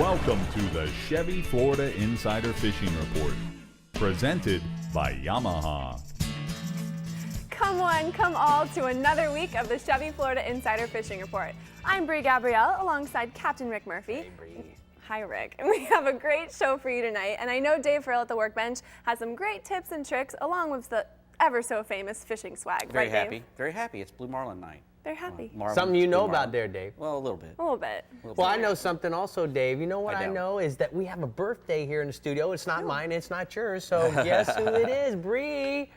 Welcome to the Chevy Florida Insider Fishing Report, presented by Yamaha. Come one, come all to another week of the Chevy Florida Insider Fishing Report. I'm Brie Gabrielle alongside Captain Rick Murphy. Hey, Brie. Hi, Rick. And we have a great show for you tonight, and I know Dave Ferrell at the workbench has some great tips and tricks along with the ever so famous fishing swag. Very right, happy. Dave? Very happy. It's Blue Marlin night. They're happy. Marlin, Something you know Blue about Marlin. there, Dave. Well, a little bit. A little bit. Well, I know something also, Dave. You know what I I don't. know is that we have a birthday here in the studio. It's not mine, it's not yours. So guess who it is, Bree?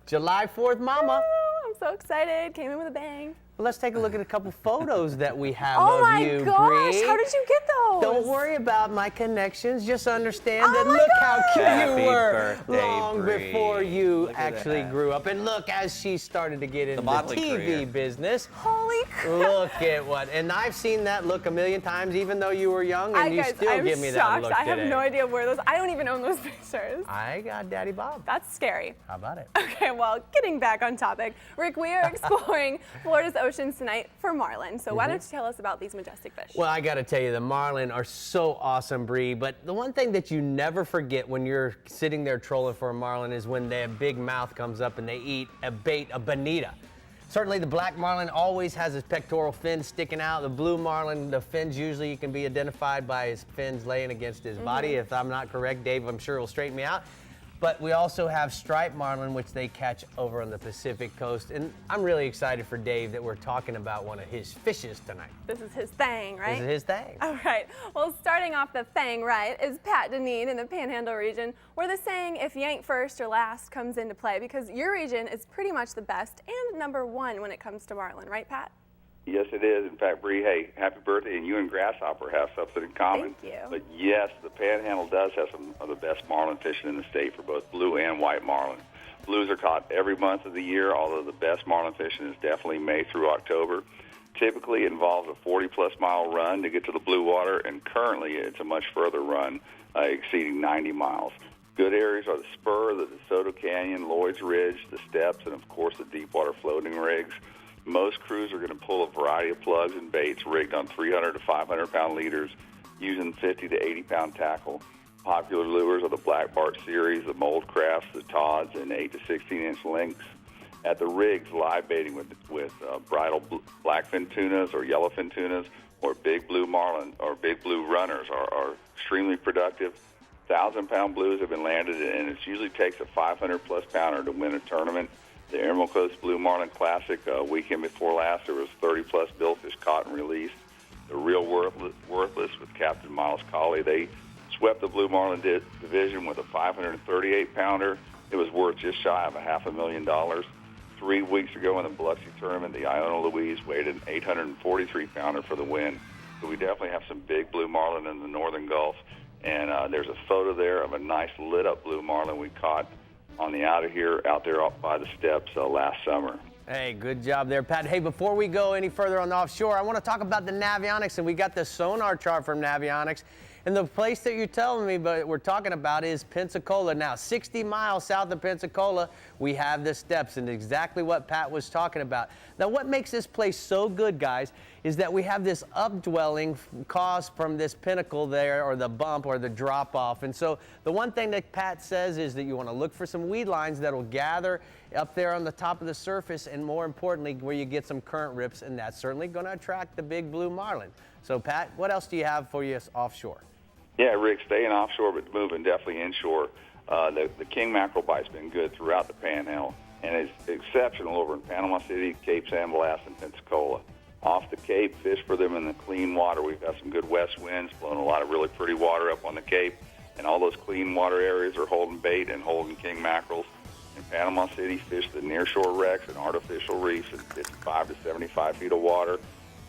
July 4th, Mama. Woo, I'm so excited. Came in with a bang. Well, let's take a look at a couple photos that we have Oh of my you, gosh, Bree. how did you get those? Don't worry about my connections. Just understand Oh that my look how cute Happy you were birthday, long Bree. before you Look at actually that. grew up. And look, as she started to get into the modeling TV career. business. Holy crap. Look at what, and I've seen that look a million times, even though you were young, and you still I'm give me that shocked. look I have today. no idea where those, I don't even own those pictures. I got Daddy Bob. That's scary. How about it? Okay, well, getting back on topic, Rick, we are exploring Florida's oceans tonight for marlin. So why don't you tell us about these majestic fish? Well, I got to tell you, the marlin are so awesome, Bree. But the one thing that you never forget when you're sitting there trolling for a marlin is when their big mouth comes up and they eat a bait, a bonita. Certainly, the black marlin always has his pectoral fins sticking out. The blue marlin, the fins usually can be identified by his fins laying against his body. If I'm not correct, Dave, I'm sure will straighten me out. But we also have striped marlin, which they catch over on the Pacific coast. And I'm really excited for Dave that we're talking about one of his fishes tonight. This is his thing, right? This is his thing. All right. Well, starting off the thing, right, is Pat Deneen in the Panhandle region, where the saying, if you ain't first or last, comes into play, because your region is pretty much the best and #1 when it comes to marlin, right, Pat? Yes, it is. In fact, Bree, hey, happy birthday, and you and Grasshopper have something in common. Thank you. But yes, the Panhandle does have some of the best marlin fishing in the state for both blue and white marlin. Blues are caught every month of the year, although the best marlin fishing is definitely May through October. Typically, it involves a 40-plus mile run to get to the blue water, and currently it's a much further run, exceeding 90 miles. Good areas are the Spur, the DeSoto Canyon, Lloyd's Ridge, the Steps, and, of course, the deep-water floating rigs. Most crews are going to pull a variety of plugs and baits rigged on 300 to 500-pound leaders using 50 to 80-pound tackle. Popular lures are the Black Bart series, the Mold Crafts, the Todds, and 8 to 16-inch lengths. At the rigs, live baiting with bridle blackfin tunas or yellowfin tunas or big blue marlin or big blue runners are extremely productive. 1,000-pound blues have been landed, and it usually takes a 500-plus pounder to win a tournament. The Emerald Coast Blue Marlin Classic, weekend before last, there was 30-plus billfish caught and released. The Real Worthless with Captain Miles Colley, they swept the Blue Marlin division with a 538-pounder. It was worth just shy of $500,000. 3 weeks ago in the Biloxi tournament, the Iona Louise weighed an 843-pounder for the win. So we definitely have some big blue marlin in the northern Gulf. And there's a photo there of a nice lit-up blue marlin we caught on the out there by the Steps last summer. Hey, good job there, Pat. Hey, before we go any further on the offshore, I want to talk about the Navionics, and we got the sonar chart from Navionics. And the place that you're telling me but we're talking about is Pensacola. Now, 60 miles south of Pensacola, we have the Steps, and exactly what Pat was talking about. Now, what makes this place so good, guys, is that we have this updwelling caused from this pinnacle there, or the bump, or the drop-off. And so the one thing that Pat says is that you want to look for some weed lines that will gather up there on the top of the surface, and more importantly, where you get some current rips, and that's certainly going to attract the big blue marlin. So, Pat, what else do you have for us offshore? Yeah, Rick, staying offshore but moving definitely inshore. The king mackerel bite's been good throughout the Panhandle, and it's exceptional over in Panama City, Cape San Blas, and Pensacola. Off the Cape, fish for them in the clean water. We've got some good west winds, blowing a lot of really pretty water up on the Cape, and all those clean water areas are holding bait and holding king mackerels. In Panama City, fish the nearshore wrecks and artificial reefs in 55 to 75 feet of water.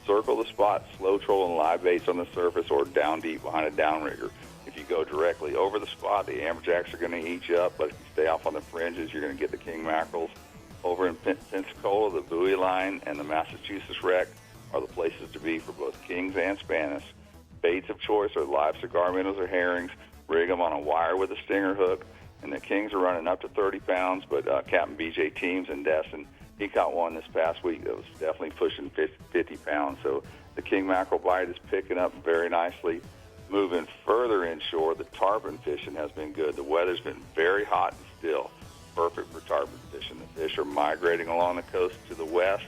Circle the spot, slow trolling live baits on the surface or down deep behind a downrigger. If you go directly over the spot, the amberjacks are going to eat you up, but if you stay off on the fringes, you're going to get the king mackerels. Over in Pensacola, the buoy line and the Massachusetts wreck are the places to be for both kings and Spanish. Baits of choice are live cigar minnows or herrings. Rig them on a wire with a stinger hook, and the kings are running up to 30 pounds, but Captain BJ Teams in Destin, he caught one this past week that was definitely pushing 50 pounds. So the king mackerel bite is picking up very nicely. Moving further inshore, the tarpon fishing has been good. The weather's been very hot and still, perfect for tarpon fishing. The fish are migrating along the coast to the west.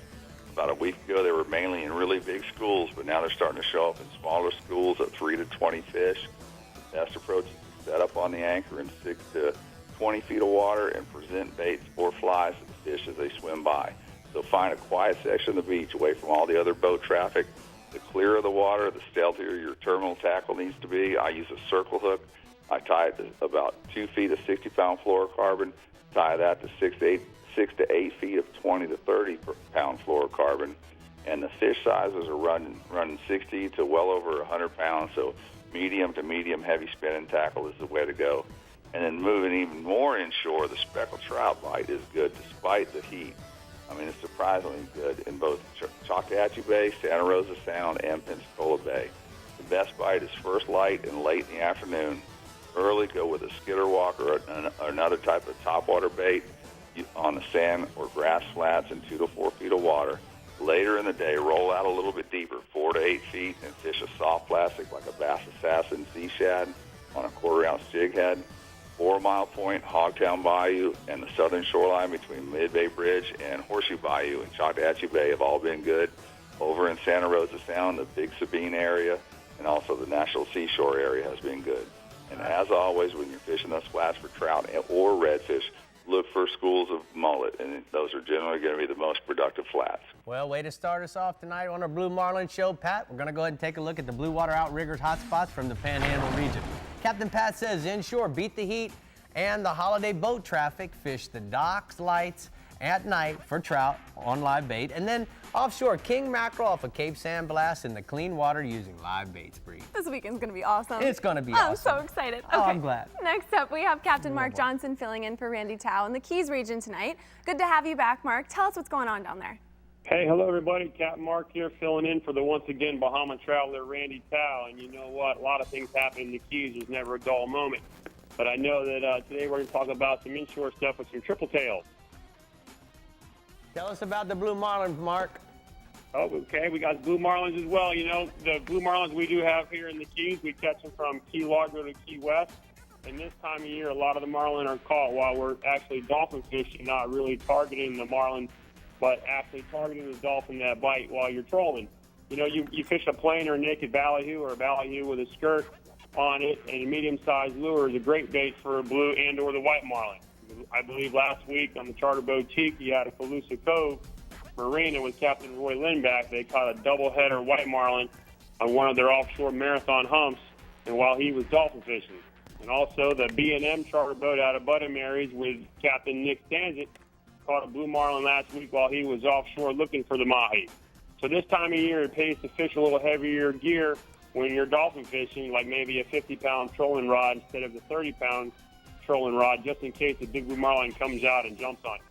About a week ago, they were mainly in really big schools, but now they're starting to show up in smaller schools of 3 to 20 fish. The best approach is to set up on the anchor in 6 to 20 feet of water and present baits or flies to the fish as they swim by. So find a quiet section of the beach away from all the other boat traffic. The clearer the water, the stealthier your terminal tackle needs to be. I use a circle hook. I tie it to about 2 feet of 60-pound fluorocarbon, tie that to 6 to 8 feet of 20 to 30-pound fluorocarbon, and the fish sizes are running 60 to well over 100 pounds, so medium to medium heavy spinning tackle is the way to go. And then moving even more inshore, the speckled trout bite is good despite the heat. I mean, it's surprisingly good in both Choctawhatchee Bay, Santa Rosa Sound, and Pensacola Bay. The best bite is first light and late in the afternoon. Early, go with a skitter walk or another type of topwater bait on the sand or grass flats in 2 to 4 feet of water. Later in the day, roll out a little bit deeper, 4 to 8 feet, and fish a soft plastic like a Bass Assassin sea shad on a 1/4-ounce jig head. 4 Mile Point, Hogtown Bayou, and the southern shoreline between Mid-Bay Bridge and Horseshoe Bayou in Choctawhatchee Bay have all been good. Over in Santa Rosa Sound, the Big Sabine area, and also the National Seashore area has been good. And as always, when you're fishing those flats for trout or redfish, look for schools of mullet, and those are generally going to be the most productive flats. Well, way to start us off tonight on our Blue Marlin Show, Pat. We're going to go ahead and take a look at the Blue Water Outriggers hotspots from the Panhandle region. Captain Pat says inshore, beat the heat and the holiday boat traffic, fish the docks, lights at night for trout on live bait, and then offshore, king mackerel off of Cape San Blas in the clean water using live baits, Bree. This weekend's going to be awesome. It's going to be awesome. I'm so excited. Oh, Okay. I'm glad. Next up, we have Captain Mark Johnson filling in for Randy Tao in the Keys region tonight. Good to have you back, Mark. Tell us what's going on down there. Hey, hello, everybody. Captain Mark here, filling in for the once again Bahama traveler Randy Tao. And you know what? A lot of things happen in the Keys. There's never a dull moment. But I know that today we're going to talk about some inshore stuff with some triple tails. Tell us about the Blue Marlin, Mark. Oh, okay. We got blue marlins as well. You know, the blue marlins we do have here in the Keys, we catch them from Key Largo to Key West. And this time of year, a lot of the marlin are caught while we're actually dolphin fishing, not really targeting the marlin, but actually targeting the dolphin that bite while you're trolling. You know, you fish a plain or a naked ballyhoo or a ballyhoo with a skirt on it, and a medium-sized lure is a great bait for a blue and or the white marlin. I believe last week on the charter boat Tiki out of Calusa Cove Marina with Captain Roy Lindback, they caught a double-header white marlin on one of their offshore marathon humps, and while he was dolphin fishing. And also the B&M charter boat out of Bud & Mary's with Captain Nick Stanzik caught a blue marlin last week while he was offshore looking for the mahi. So this time of year, it pays to fish a little heavier gear when you're dolphin fishing, like maybe a 50-pound trolling rod instead of the 30-pound trolling rod, just in case the big blue marlin comes out and jumps on you.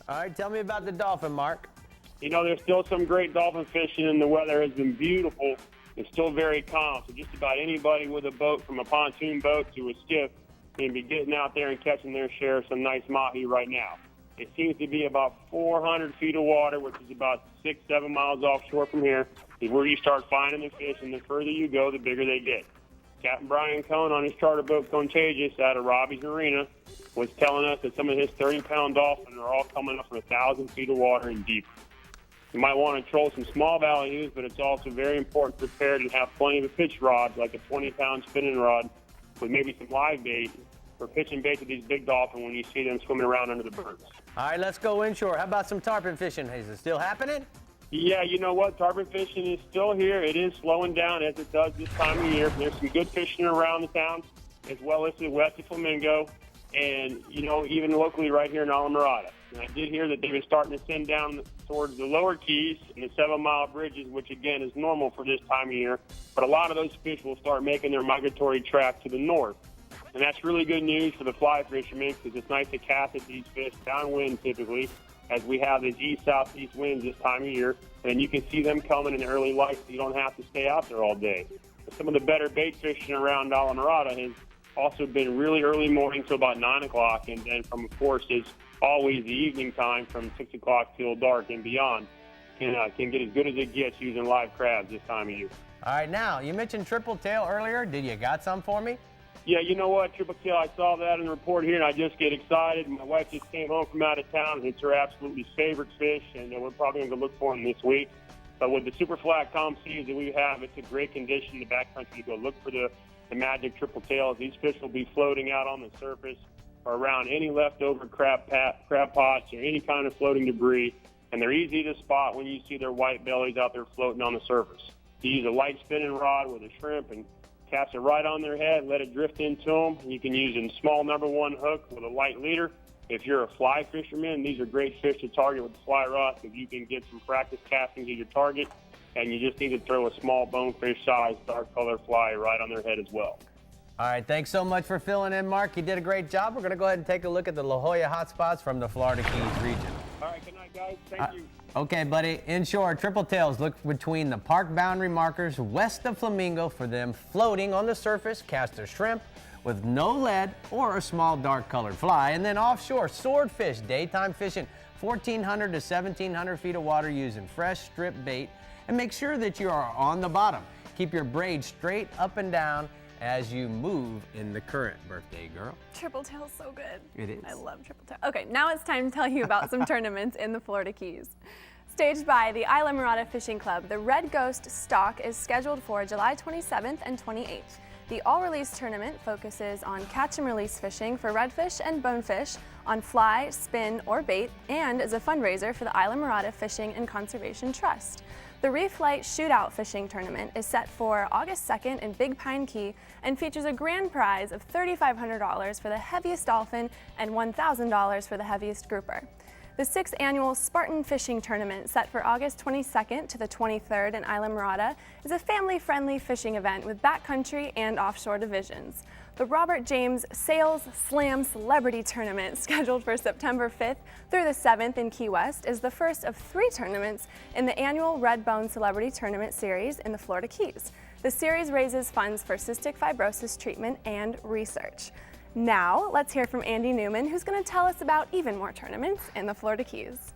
All right, tell me about the dolphin, Mark. You know, there's still some great dolphin fishing, and the weather has been beautiful. It's still very calm, so just about anybody with a boat, from a pontoon boat to a skiff, can be getting out there and catching their share of some nice mahi right now. It seems to be about 400 feet of water, which is about 6-7 miles offshore from here, is where you start finding the fish, and the further you go, the bigger they get. Captain Brian Cohn on his charter boat Contagious out of Robbie's Marina was telling us that some of his 30-pound dolphins are all coming up from 1,000 feet of water and deeper. You might want to troll some small ballyhoos, but it's also very important to prepare to have plenty of a pitch rod, like a 20-pound spinning rod with maybe some live bait for pitching bait to these big dolphins when you see them swimming around under the birds. All right, let's go inshore. How about some tarpon fishing? Is it still happening? Yeah, you know what? Tarpon fishing is still here. It is slowing down as it does this time of year. There's some good fishing around the town, as well as the west of Flamingo, and, you know, even locally right here in Alamorada. And I did hear that they've been starting to send down towards the lower keys and the 7-mile bridges, which, again, is normal for this time of year. But a lot of those fish will start making their migratory track to the north. And that's really good news for the fly fishermen, because it's nice to cast at these fish downwind typically, as we have these east-southeast winds this time of year, and you can see them coming in the early light, so you don't have to stay out there all day. But some of the better bait fishing around Alamorada has also been really early morning till about 9 o'clock, and then from, of course, is always the evening time from 6 o'clock till dark and beyond. can get as good as it gets using live crabs this time of year. All right, now, you mentioned triple tail earlier. Did you got some for me? Yeah, you know what, triple tail, I saw that in the report here, and I just get excited. My wife just came home from out of town, and it's her absolutely favorite fish, and we're probably going to look for them this week. But with the super flat calm seas that we have, it's a great condition in the backcountry to go look for the magic triple tails. These fish will be floating out on the surface or around any leftover crab pots or any kind of floating debris, and they're easy to spot when you see their white bellies out there floating on the surface. You use a light spinning rod with a shrimp and cast it right on their head, let it drift into them. You can use a small #1 hook with a light leader. If you're a fly fisherman, these are great fish to target with the fly rod. If you can get some practice casting to your target, and you just need to throw a small bonefish size dark color fly right on their head as well. All right, thanks so much for filling in, Mark. You did a great job. We're going to go ahead and take a look at the La Jolla hotspots from the Florida Keys region. All right, good night, guys. Thank you. Okay, buddy. Inshore, triple tails look between the park boundary markers west of Flamingo for them floating on the surface. Cast a shrimp with no lead or a small dark colored fly. And then offshore, swordfish, daytime fishing, 1,400 to 1,700 feet of water using fresh strip bait. And make sure that you are on the bottom. Keep your braid straight up and down as you move in the current, birthday girl. Triple tail's so good. It is. I love triple tail. Okay, now it's time to tell you about some tournaments in the Florida Keys. Staged by the Isla Mirada Fishing Club, the Red Ghost Stock is scheduled for July 27th and 28th. The all-release tournament focuses on catch and release fishing for redfish and bonefish on fly, spin, or bait, and is a fundraiser for the Isla Mirada Fishing and Conservation Trust. The Reef Light Shootout Fishing Tournament is set for August 2nd in Big Pine Key and features a grand prize of $3,500 for the heaviest dolphin and $1,000 for the heaviest grouper. The 6th annual Spartan Fishing Tournament, set for August 22nd to the 23rd in Isla Mirada, is a family-friendly fishing event with backcountry and offshore divisions. The Robert James Sales Slam Celebrity Tournament, scheduled for September 5th through the 7th in Key West, is the first of 3 tournaments in the annual Redbone Celebrity Tournament Series in the Florida Keys. The series raises funds for cystic fibrosis treatment and research. Now, let's hear from Andy Newman, who's going to tell us about even more tournaments in the Florida Keys.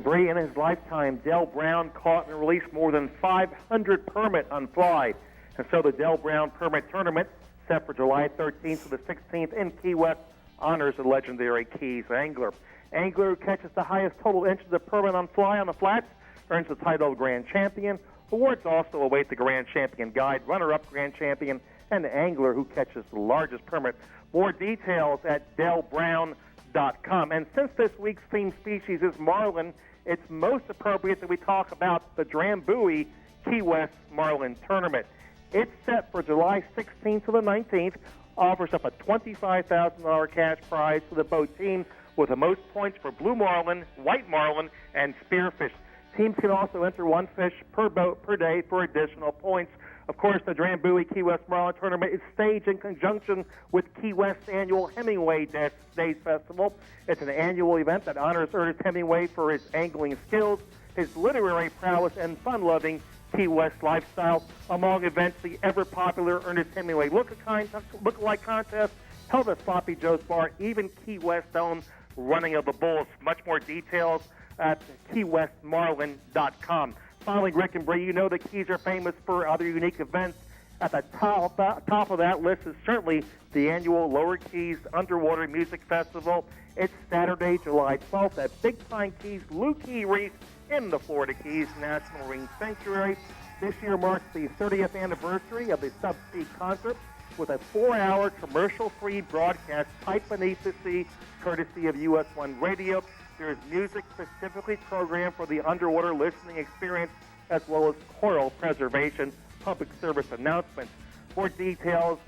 Brie, in his lifetime, Del Brown caught and released more than 500 permit on fly. And so the Del Brown Permit Tournament, set for July 13th to the 16th in Key West, honors the legendary Keys angler. Angler who catches the highest total inches of permit on fly on the flats earns the title of Grand Champion. Awards also await the Grand Champion Guide, runner-up Grand Champion, and the angler who catches the largest permit. More details at delbrown.com. And since this week's theme species is Marlin, it's most appropriate that we talk about the Drambuie Key West Marlin Tournament. It's set for July 16th to the 19th, offers up a $25,000 cash prize to the boat team with the most points for blue marlin, white marlin, and spearfish. Teams can also enter 1 fish per boat per day for additional points. Of course, the Drambuie Key West Marlin Tournament is staged in conjunction with Key West's annual Hemingway Days Festival. It's an annual event that honors Ernest Hemingway for his angling skills, his literary prowess, and fun-loving Key West lifestyle. Among events, the ever-popular Ernest Hemingway look-alike contest held at Sloppy Joe's Bar, even Key West's own Running of the Bulls. Much more details at keywestmarlin.com. Finally, Rick and Brie, you know the Keys are famous for other unique events. At the top of that list is certainly the annual Lower Keys Underwater Music Festival. It's Saturday, July 12th at Big Pine Keys, Lou Key Reef in the Florida Keys National Marine Sanctuary. This year marks the 30th anniversary of the Subsea concert with a 4-hour commercial-free broadcast right beneath the sea, courtesy of US 1 Radio. There's music specifically programmed for the underwater listening experience, as well as coral preservation public service announcements. More details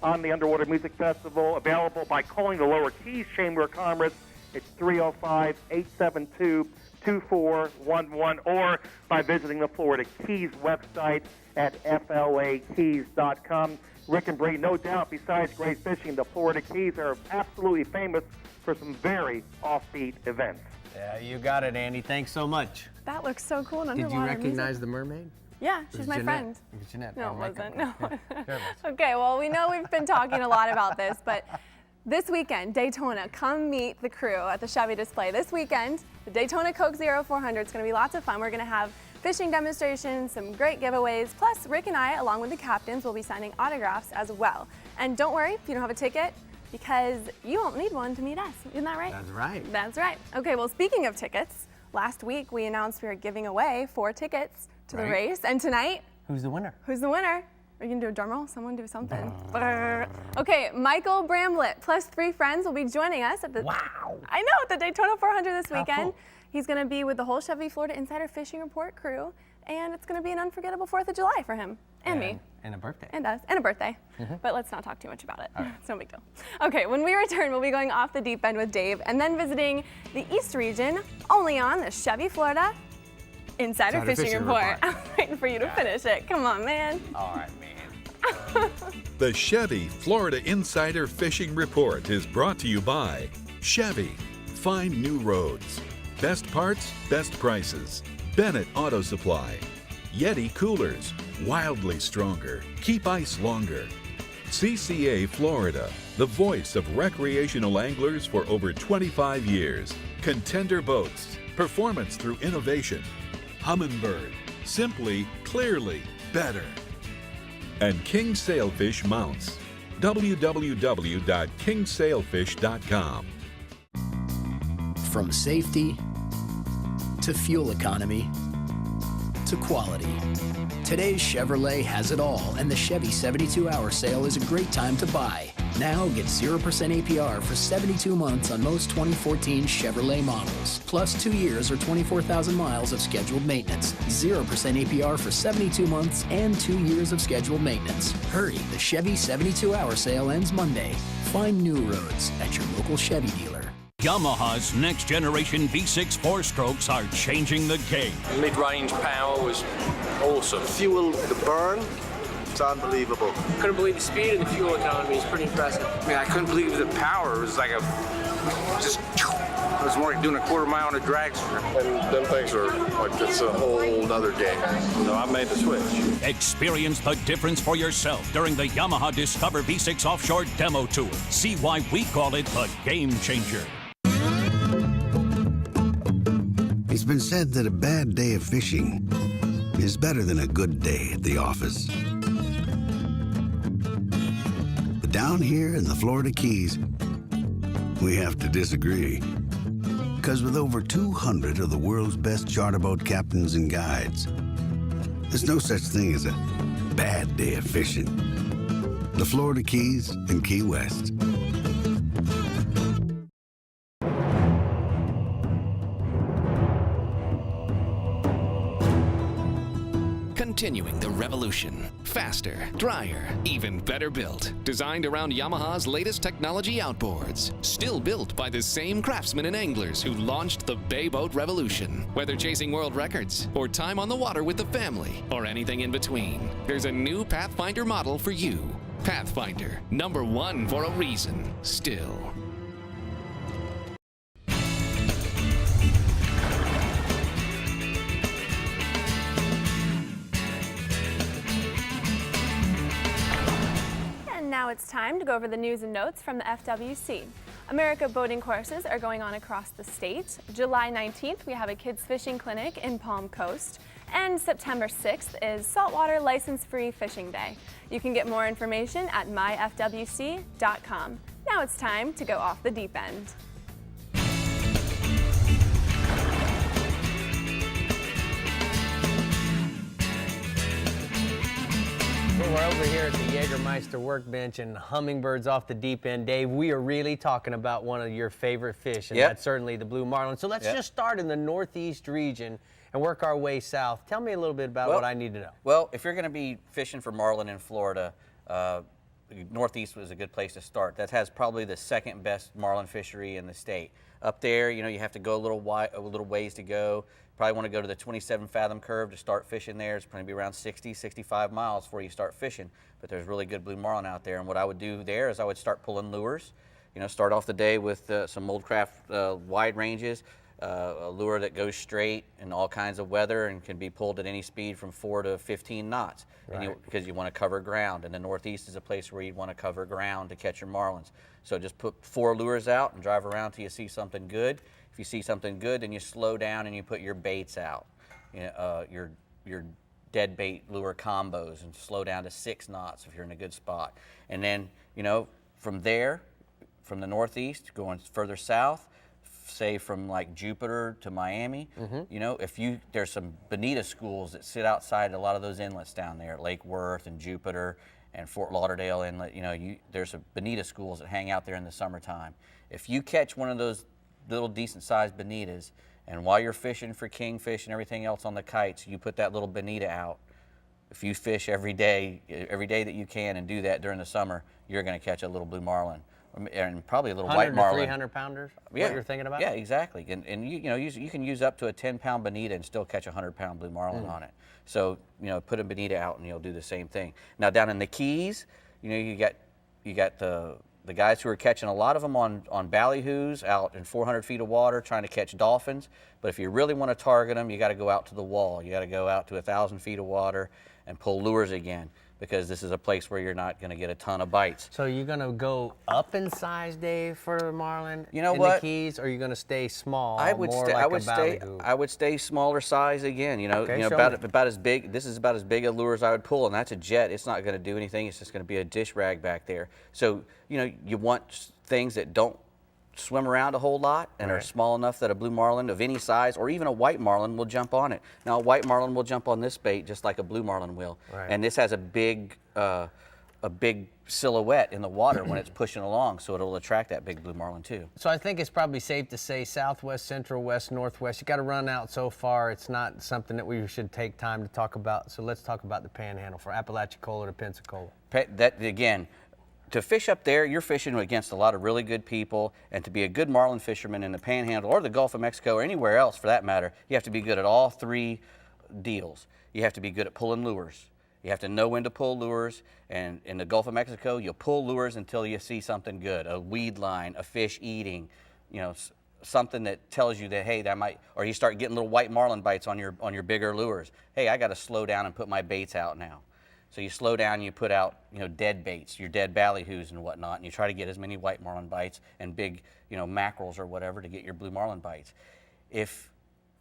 on the Underwater Music Festival available by calling the Lower Keys Chamber of Commerce. It's 305-872-2411, or by visiting the Florida Keys website at flakeys.com. Rick and Brie, no doubt, besides great fishing, the Florida Keys are absolutely famous for some very offbeat events. Yeah, you got it, Andy. Thanks so much. That looks so cool in Did underwater you recognize music. the mermaid? Yeah, she's was my Jeanette. friend. It was Jeanette. No, Oh, it my wasn't. God. No. There it was. Okay, well, we know we've been talking a lot about this, but This weekend, Daytona, come meet the crew at the Chevy display. This weekend, the Daytona Coke Zero 400 is going to be lots of fun. We're going to have fishing demonstrations, some great giveaways, plus Rick and I, along with the captains, will be signing autographs as well. And don't worry if you don't have a ticket, because you won't need one to meet us. Isn't that right? That's right. That's right. Okay, well, speaking of tickets, last week we announced we were giving away 4 tickets to the race, and tonight, Who's the winner? who's the winner? Are you gonna do a drum roll? Someone do something. Okay, Michael Bramlett plus 3 friends will be joining us at the I know, at the Daytona 400 this weekend. cool. He's gonna be with the whole Chevy Florida Insider Fishing Report crew, and it's gonna be an unforgettable 4th of July for him and me. And a birthday. And us, and a birthday. But let's not talk too much about it. It's no big deal. Okay, when we return, we'll be going off the deep end with Dave and then visiting the East region, only on the Chevy Florida Insider Fishing Report. I'm waiting for you to finish it. Come on, man. All right, man. The Chevy Florida Insider Fishing Report is brought to you by Chevy. Find new roads. Best parts, best prices. Bennett Auto Supply. Yeti Coolers. Wildly stronger. Keep ice longer. CCA Florida. The voice of recreational anglers for over 25 years. Contender Boats. Performance through innovation. Humminbird. Simply, clearly, better. And King Sailfish Mounts. www.kingsailfish.com. From safety to fuel economy to quality, today's Chevrolet has it all, and the Chevy 72-hour sale is a great time to buy. Now get 0% APR for 72 months on most 2014 Chevrolet models, plus 2 years or 24,000 miles of scheduled maintenance. 0% APR for 72 months and 2 years of scheduled maintenance. Hurry, the Chevy 72-hour sale ends Monday. Find new roads at your local Chevy dealer. Yamaha's next generation V6 4-strokes are changing the game. Mid-range power was awesome. Fuel, the burn, it's unbelievable. Couldn't believe the speed and the fuel economy is pretty impressive. I mean, I couldn't believe the power. It was like it was more like doing a quarter mile on a drag strip. And them things are like, it's a whole nother game. So I made the switch. Experience the difference for yourself during the Yamaha Discover V6 Offshore Demo Tour. See why we call it the Game Changer. It's been said that a bad day of fishing is better than a good day at the office. But down here in the Florida Keys, we have to disagree. Because with over 200 of the world's best charter boat captains and guides, there's no such thing as a bad day of fishing. The Florida Keys and Key West. Continuing the revolution. Faster, drier, even better built. Designed around Yamaha's latest technology outboards. Still built by the same craftsmen and anglers who launched the Bay Boat Revolution. Whether chasing world records, or time on the water with the family, or anything in between, there's a new Pathfinder model for you. Pathfinder, #1 for a reason, still. Now it's time to go over the news and notes from the FWC. America boating courses are going on across the state. July 19th, we have a kids fishing clinic in Palm Coast. And September 6th is Saltwater License-Free Fishing Day. You can get more information at myfwc.com. Now it's time to go off the deep end. We're over here at the Jägermeister workbench and hummingbirds off the deep end. Dave, we are really talking about one of your favorite fish, and that's certainly the blue marlin. So let's just start in the northeast region and work our way south. Tell me a little bit about what I need to know. Well, if you're going to be fishing for marlin in Florida, northeast was a good place to start. That has probably the second best marlin fishery in the state. Up there, you know, you have to go a little ways to go. Probably want to go to the 27 fathom curve to start fishing there. It's going to be around 60, 65 miles before you start fishing. But there's really good blue marlin out there. And what I would do there is I would start pulling lures. You know, start off the day with some Moldcraft wide ranges. a lure that goes straight in all kinds of weather and can be pulled at any speed from 4 to 15 knots, because you want to cover ground. And the Northeast is a place where you want to cover ground to catch your marlins. So just put 4 lures out and drive around till you see something good. If you see something good, then you slow down and you put your baits out, your dead bait lure combos, and slow down to 6 knots if you're in a good spot. And then, from there, from the Northeast, going further south, say from like Jupiter to Miami, there's some bonita schools that sit outside a lot of those inlets down there, Lake Worth and Jupiter and Fort Lauderdale Inlet. There's a bonita schools that hang out there in the summertime. If you catch one of those little decent-sized bonitas, and while you're fishing for kingfish and everything else on the kites, you put that little bonita out. If you fish every day that you can, and do that during the summer, you're going to catch a little blue marlin, and probably a little white marlin. 300 pounders. Yeah, what you're thinking about? Yeah, exactly. And you can use up to a 10-pound bonita and still catch a 100-pound blue marlin on it. So put a bonita out and you'll do the same thing. Now down in the Keys, you got the guys who are catching a lot of them on ballyhoos out in 400 feet of water trying to catch dolphins. But if you really want to target them, you got to go out to the wall. You got to go out to 1,000 feet of water and pull lures again, because this is a place where you're not going to get a ton of bites. So you're going to go up in size, Dave, for marlin in the Keys, or are you going to stay small? I would stay smaller size again. About as big. This is about as big a lure as I would pull, and that's a jet. It's not going to do anything. It's just going to be a dish rag back there. So you want things that don't swim around a whole lot and are small enough that a blue marlin of any size, or even a white marlin, will jump on it. Now, a white marlin will jump on this bait just like a blue marlin will. And this has a big silhouette in the water when it's pushing along, so it'll attract that big blue marlin too. So I think it's probably safe to say southwest, central, west, northwest. You got to run out so far. It's not something that we should take time to talk about. So let's talk about the Panhandle, for Apalachicola to Pensacola. Again, to fish up there, you're fishing against a lot of really good people, and to be a good marlin fisherman in the Panhandle or the Gulf of Mexico or anywhere else for that matter, you have to be good at all 3 deals. You have to be good at pulling lures. You have to know when to pull lures, and in the Gulf of Mexico, you'll pull lures until you see something good, a weed line, a fish eating, something that tells you that, hey, that might, or you start getting little white marlin bites on your bigger lures. Hey, I got to slow down and put my baits out now. So you slow down and you put out, dead baits, your dead ballyhoos and whatnot, and you try to get as many white marlin bites and big, mackerels or whatever to get your blue marlin bites. If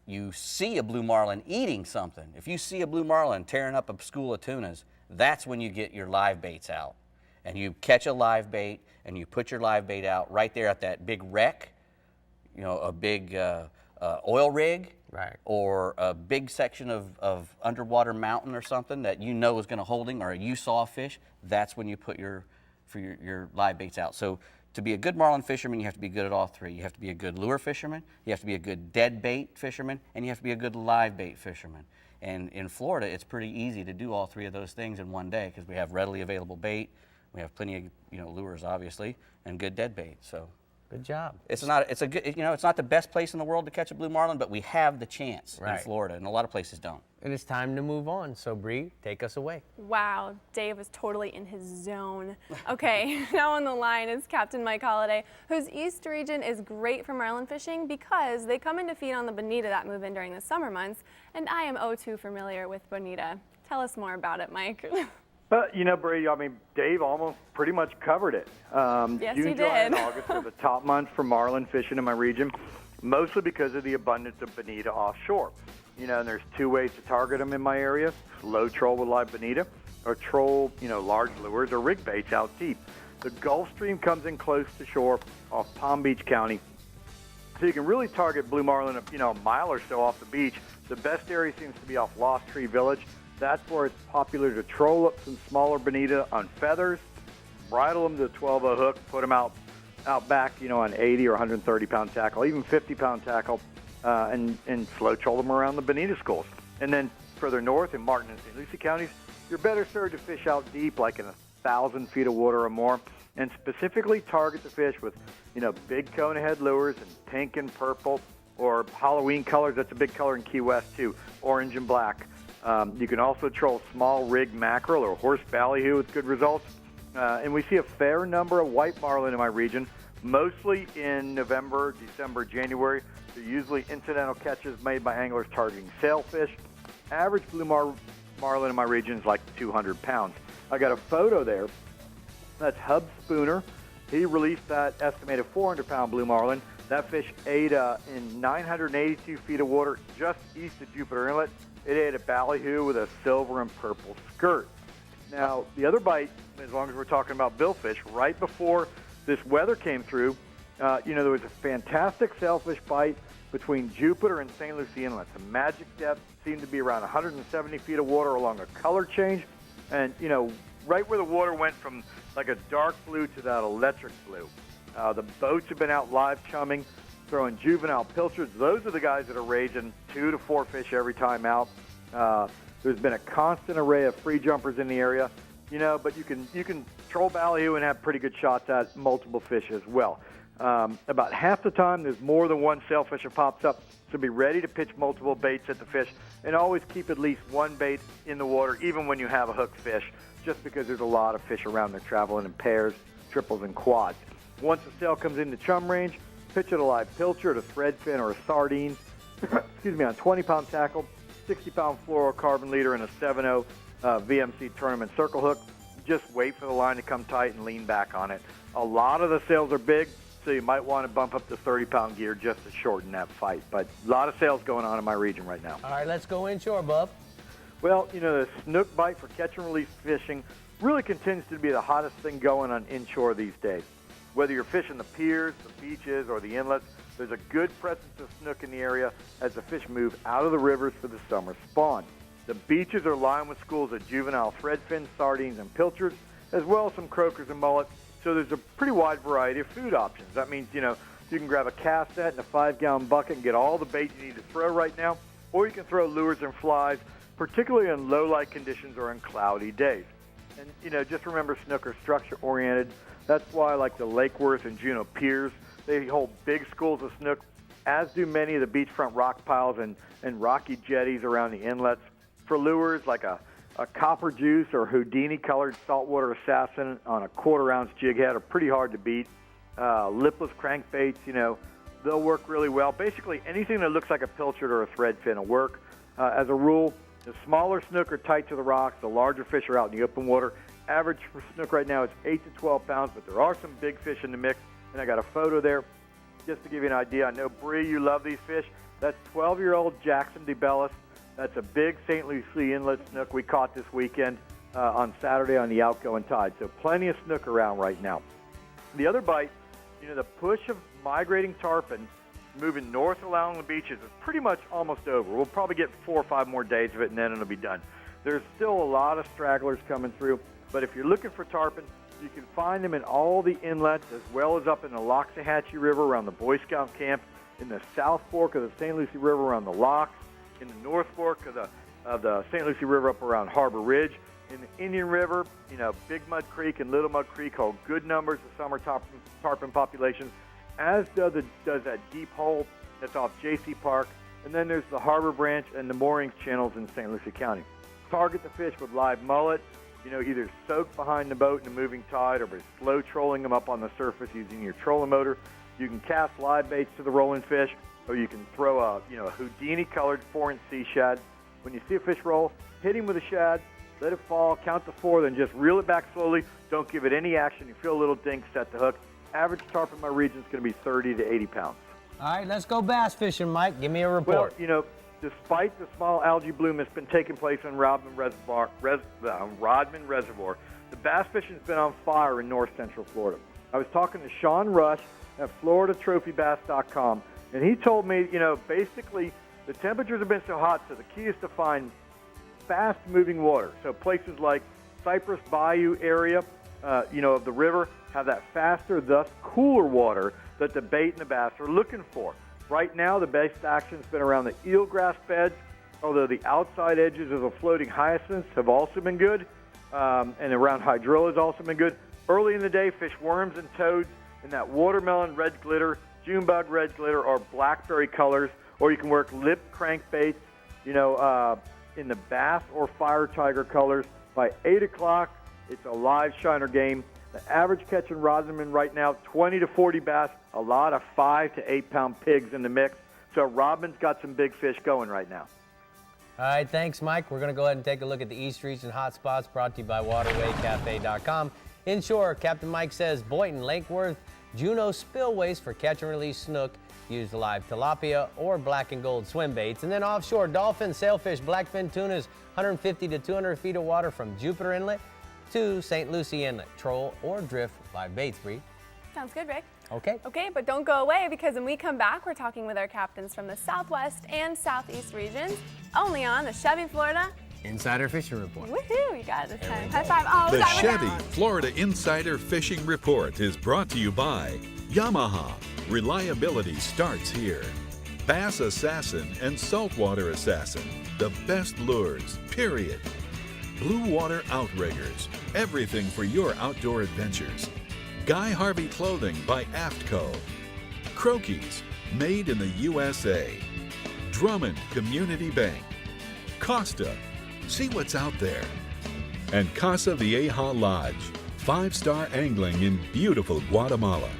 you see a blue marlin eating something, if you see a blue marlin tearing up a school of tunas, that's when you get your live baits out. And you catch a live bait and you put your live bait out right there at that big wreck, a big oil rig, or a big section of underwater mountain or something that is going to holding, or you saw a fish. That's when you put your live baits out. So to be a good marlin fisherman, you have to be good at all 3. You have to be a good lure fisherman, you have to be a good dead bait fisherman, and you have to be a good live bait fisherman. And in Florida, it's pretty easy to do all 3 of those things in one day, because we have readily available bait, we have plenty of lures obviously, and good dead bait. So good job. It's not the best place in the world to catch a blue marlin, but we have the chance in Florida, and a lot of places don't. And it's time to move on. So Bree, take us away. Wow, Dave is totally in his zone. Okay, now on the line is Captain Mike Holliday, whose East region is great for marlin fishing because they come in to feed on the bonita that move in during the summer months, and I am too familiar with bonita. Tell us more about it, Mike. Bree, Dave almost pretty much covered it. Yes, June, he July, did. and August are the top months for marlin fishing in my region, mostly because of the abundance of bonita offshore. And there's 2 ways to target them in my area: low troll with live bonita, or troll, large lures or rig baits out deep. The Gulf Stream comes in close to shore off Palm Beach County, so you can really target blue marlin, a mile or so off the beach. The best area seems to be off Lost Tree Village. That's where it's popular to troll up some smaller bonita on feathers, bridle them to a 12-0 hook, put them out back, on 80 or 130-pound tackle, even 50-pound tackle, and slow troll them around the bonita schools. And then further north in Martin and St. Lucie counties, you're better served to fish out deep, like in 1,000 feet of water or more, and specifically target the fish with, big cone head lures in pink and purple, or Halloween colors. That's a big color in Key West too, orange and black. You can also troll small rig mackerel or horse ballyhoo with good results. And we see a fair number of white marlin in my region, mostly in November, December, January. They're usually incidental catches made by anglers targeting sailfish. Average blue marlin in my region is like 200 pounds. I got a photo there. That's Hub Spooner. He released that estimated 400-pound blue marlin. That fish ate in 982 feet of water just east of Jupiter Inlet. It ate a ballyhoo with a silver and purple skirt. Now, the other bite, as long as we're talking about billfish, right before this weather came through, there was a fantastic sailfish bite between Jupiter and St. Lucie Inlet. The magic depth seemed to be around 170 feet of water along a color change. And, right where the water went from like a dark blue to that electric blue. The boats have been out live chumming, throwing juvenile pilchards. Those are the guys that are raising 2 to 4 fish every time out. There's been a constant array of free jumpers in the area, but you can troll ballyhoo and have pretty good shots at multiple fish as well. About half the time, there's more than one sailfish that pops up, so be ready to pitch multiple baits at the fish, and always keep at least one bait in the water, even when you have a hooked fish, just because there's a lot of fish around there traveling in pairs, triples, and quads. Once the sail comes into chum range, pitch it a live pilchard, a threadfin, or a sardine, on 20-pound tackle, 60-pound fluorocarbon leader, and a 7.0 VMC tournament circle hook. Just wait for the line to come tight and lean back on it. A lot of the sails are big, so you might want to bump up to 30-pound gear just to shorten that fight. But a lot of sails going on in my region right now. All right, let's go inshore, Bub. Well, the snook bite for catch and release fishing really continues to be the hottest thing going on inshore these days. Whether you're fishing the piers, the beaches, or the inlets, there's a good presence of snook in the area as the fish move out of the rivers for the summer spawn. The beaches are lined with schools of juvenile threadfin, sardines, and pilchards, as well as some croakers and mullets. So there's a pretty wide variety of food options. That means, you can grab a cast net and a 5-gallon bucket and get all the bait you need to throw right now, or you can throw lures and flies, particularly in low light conditions or on cloudy days. And, just remember snook are structure-oriented. That's why, like the Lake Worth and Juneau piers, they hold big schools of snook, as do many of the beachfront rock piles and rocky jetties around the inlets. For lures, like a copper juice or Houdini-colored saltwater assassin on a quarter-ounce jig head are pretty hard to beat. Lipless crankbaits, they'll work really well. Basically, anything that looks like a pilchard or a threadfin will work. As a rule, the smaller snook are tight to the rocks. The larger fish are out in the open water. Average for snook right now is 8 to 12 pounds, but there are some big fish in the mix, and I got a photo there just to give you an idea. I know, Brie, you love these fish. That's 12-year-old Jackson DeBellis. That's a big St. Lucie Inlet snook we caught this weekend on Saturday on the outgoing tide. So plenty of snook around right now. The other bite, the push of migrating tarpon moving north along the beaches is pretty much almost over. We'll probably get 4 or 5 more days of it, and then it'll be done. There's still a lot of stragglers coming through, but if you're looking for tarpon, you can find them in all the inlets, as well as up in the Loxahatchee River around the Boy Scout camp, in the South Fork of the St. Lucie River around the locks, in the North Fork of the St. Lucie River up around Harbor Ridge, in the Indian River, Big Mud Creek and Little Mud Creek hold good numbers of summer tarpon populations, as does that deep hole that's off J.C. Park, and then there's the Harbor Branch and the moorings channels in St. Lucie County. Target the fish with live mullet, either soak behind the boat in a moving tide or by slow trolling them up on the surface using your trolling motor. You can cast live baits to the rolling fish, or you can throw a Houdini-colored 4-inch sea shad. When you see a fish roll, hit him with a shad, let it fall, count to 4, then just reel it back slowly. Don't give it any action. You feel a little dink, set the hook. Average tarpon in my region is going to be 30 to 80 pounds. All right, let's go bass fishing, Mike. Give me a report. Well, despite the small algae bloom that's been taking place in Rodman Reservoir, the bass fishing's been on fire in north central Florida. I was talking to Sean Rush at FloridaTrophyBass.com, and he told me, basically the temperatures have been so hot, so the key is to find fast-moving water. So places like Cypress Bayou area, of the river, have that faster, thus cooler water that the bait and the bass are looking for. Right now, the best action's been around the eelgrass beds, although the outside edges of the floating hyacinths have also been good, and around hydrilla has also been good. Early in the day, fish worms and toads in that watermelon red glitter, Junebug red glitter, or blackberry colors, or you can work lip crankbaits, in the bass or fire tiger colors. By 8 o'clock, it's a live shiner game. The average catch in Rosamond right now, 20 to 40 bass, a lot of 5 to 8 pound pigs in the mix. So Robin's got some big fish going right now. All right, thanks, Mike. We're going to go ahead and take a look at the East Region hotspots brought to you by WaterwayCafe.com. Inshore, Captain Mike says Boynton, Lake Worth, Juneau spillways for catch and release snook. Use live tilapia or black and gold swim baits. And then offshore, dolphin, sailfish, blackfin tunas, 150 to 200 feet of water from Jupiter Inlet to St. Lucie Inlet. Troll or drift live baits, Bree. Sounds good, Rick. Okay. Okay, but don't go away, because when we come back, we're talking with our captains from the Southwest and Southeast regions, only on the Chevy Florida Insider Fishing Report. Woohoo, you got it this time. High five. Oh, The got it Chevy down. Florida Insider Fishing Report is brought to you by Yamaha. Reliability starts here. Bass Assassin and Saltwater Assassin, the best lures, period. Blue Water Outriggers, everything for your outdoor adventures. Guy Harvey Clothing by Aftco. Croquis, made in the USA. Drummond Community Bank. Costa, see what's out there. And Casa Vieja Lodge, 5-star angling in beautiful Guatemala.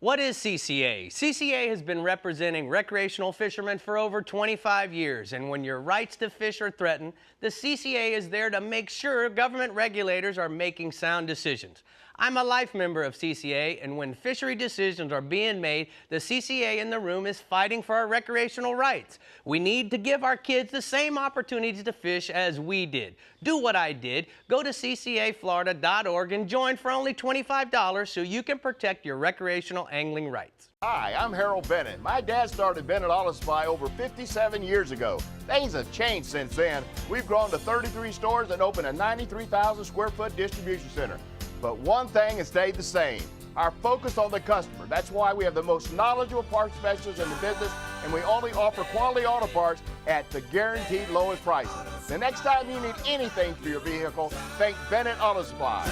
What is CCA? CCA has been representing recreational fishermen for over 25 years, and when your rights to fish are threatened, the CCA is there to make sure government regulators are making sound decisions. I'm a life member of CCA, and when fishery decisions are being made, the CCA in the room is fighting for our recreational rights. We need to give our kids the same opportunities to fish as we did. Do what I did. Go to ccaflorida.org and join for only $25 so you can protect your recreational angling rights. Hi, I'm Harold Bennett. My dad started Bennett Auto Supply over 57 years ago. Things have changed since then. We've grown to 33 stores and opened a 93,000 square foot distribution center. But one thing has stayed the same, our focus on the customer. That's why we have the most knowledgeable parts specialists in the business, and we only offer quality auto parts at the guaranteed lowest prices. The next time you need anything for your vehicle, think Bennett Auto Supply.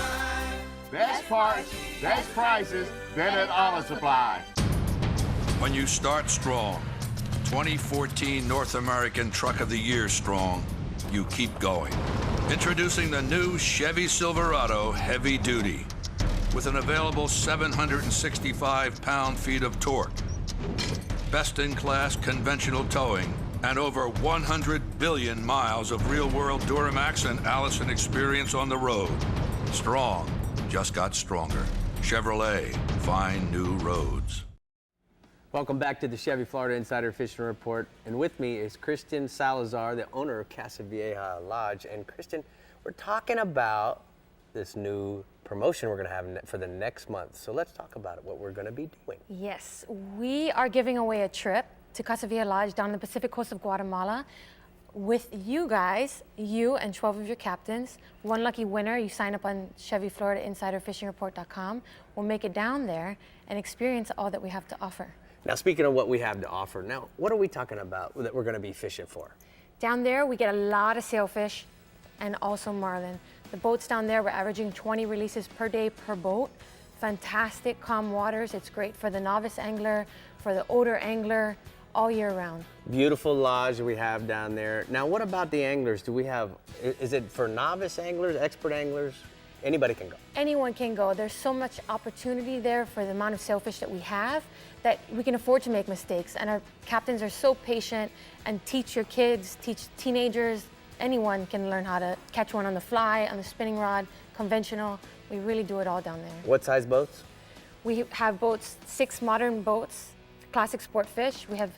Best parts, best prices, Bennett Auto Supply. When you start strong, 2014 North American Truck of the Year strong, you keep going. Introducing the new Chevy Silverado Heavy Duty with an available 765 pound-feet of torque, best-in-class conventional towing, and over 100 billion miles of real-world Duramax and Allison experience on the road. Strong just got stronger. Chevrolet, find new roads. Welcome back to the Chevy Florida Insider Fishing Report. And with me is Kristen Salazar, the owner of Casa Vieja Lodge. And Kristen, we're talking about this new promotion we're going to have for the next month. So let's talk about it, what we're going to be doing. Yes, we are giving away a trip to Casa Vieja Lodge down the Pacific coast of Guatemala with you guys, you and 12 of your captains. One lucky winner, you sign up on ChevyFloridaInsiderFishingReport.com. We'll make it down there and experience all that we have to offer. Now, speaking of what we have to offer, now, what are we talking about that we're going to be fishing for? Down there, we get a lot of sailfish and also marlin. The boats down there, we're averaging 20 releases per day per boat. Fantastic, calm waters. It's great for the novice angler, for the older angler, all year round. Beautiful lodge we have down there. Now, what about the anglers? Do we have, is it for novice anglers, expert anglers? Anybody can go. Anyone can go. There's so much opportunity there for the amount of sailfish that we have that we can afford to make mistakes. And our captains are so patient and teach your kids, teach teenagers. Anyone can learn how to catch one on the fly, on the spinning rod, conventional. We really do it all down there. What size boats? We have boats, 6 modern boats, classic sport fish. We have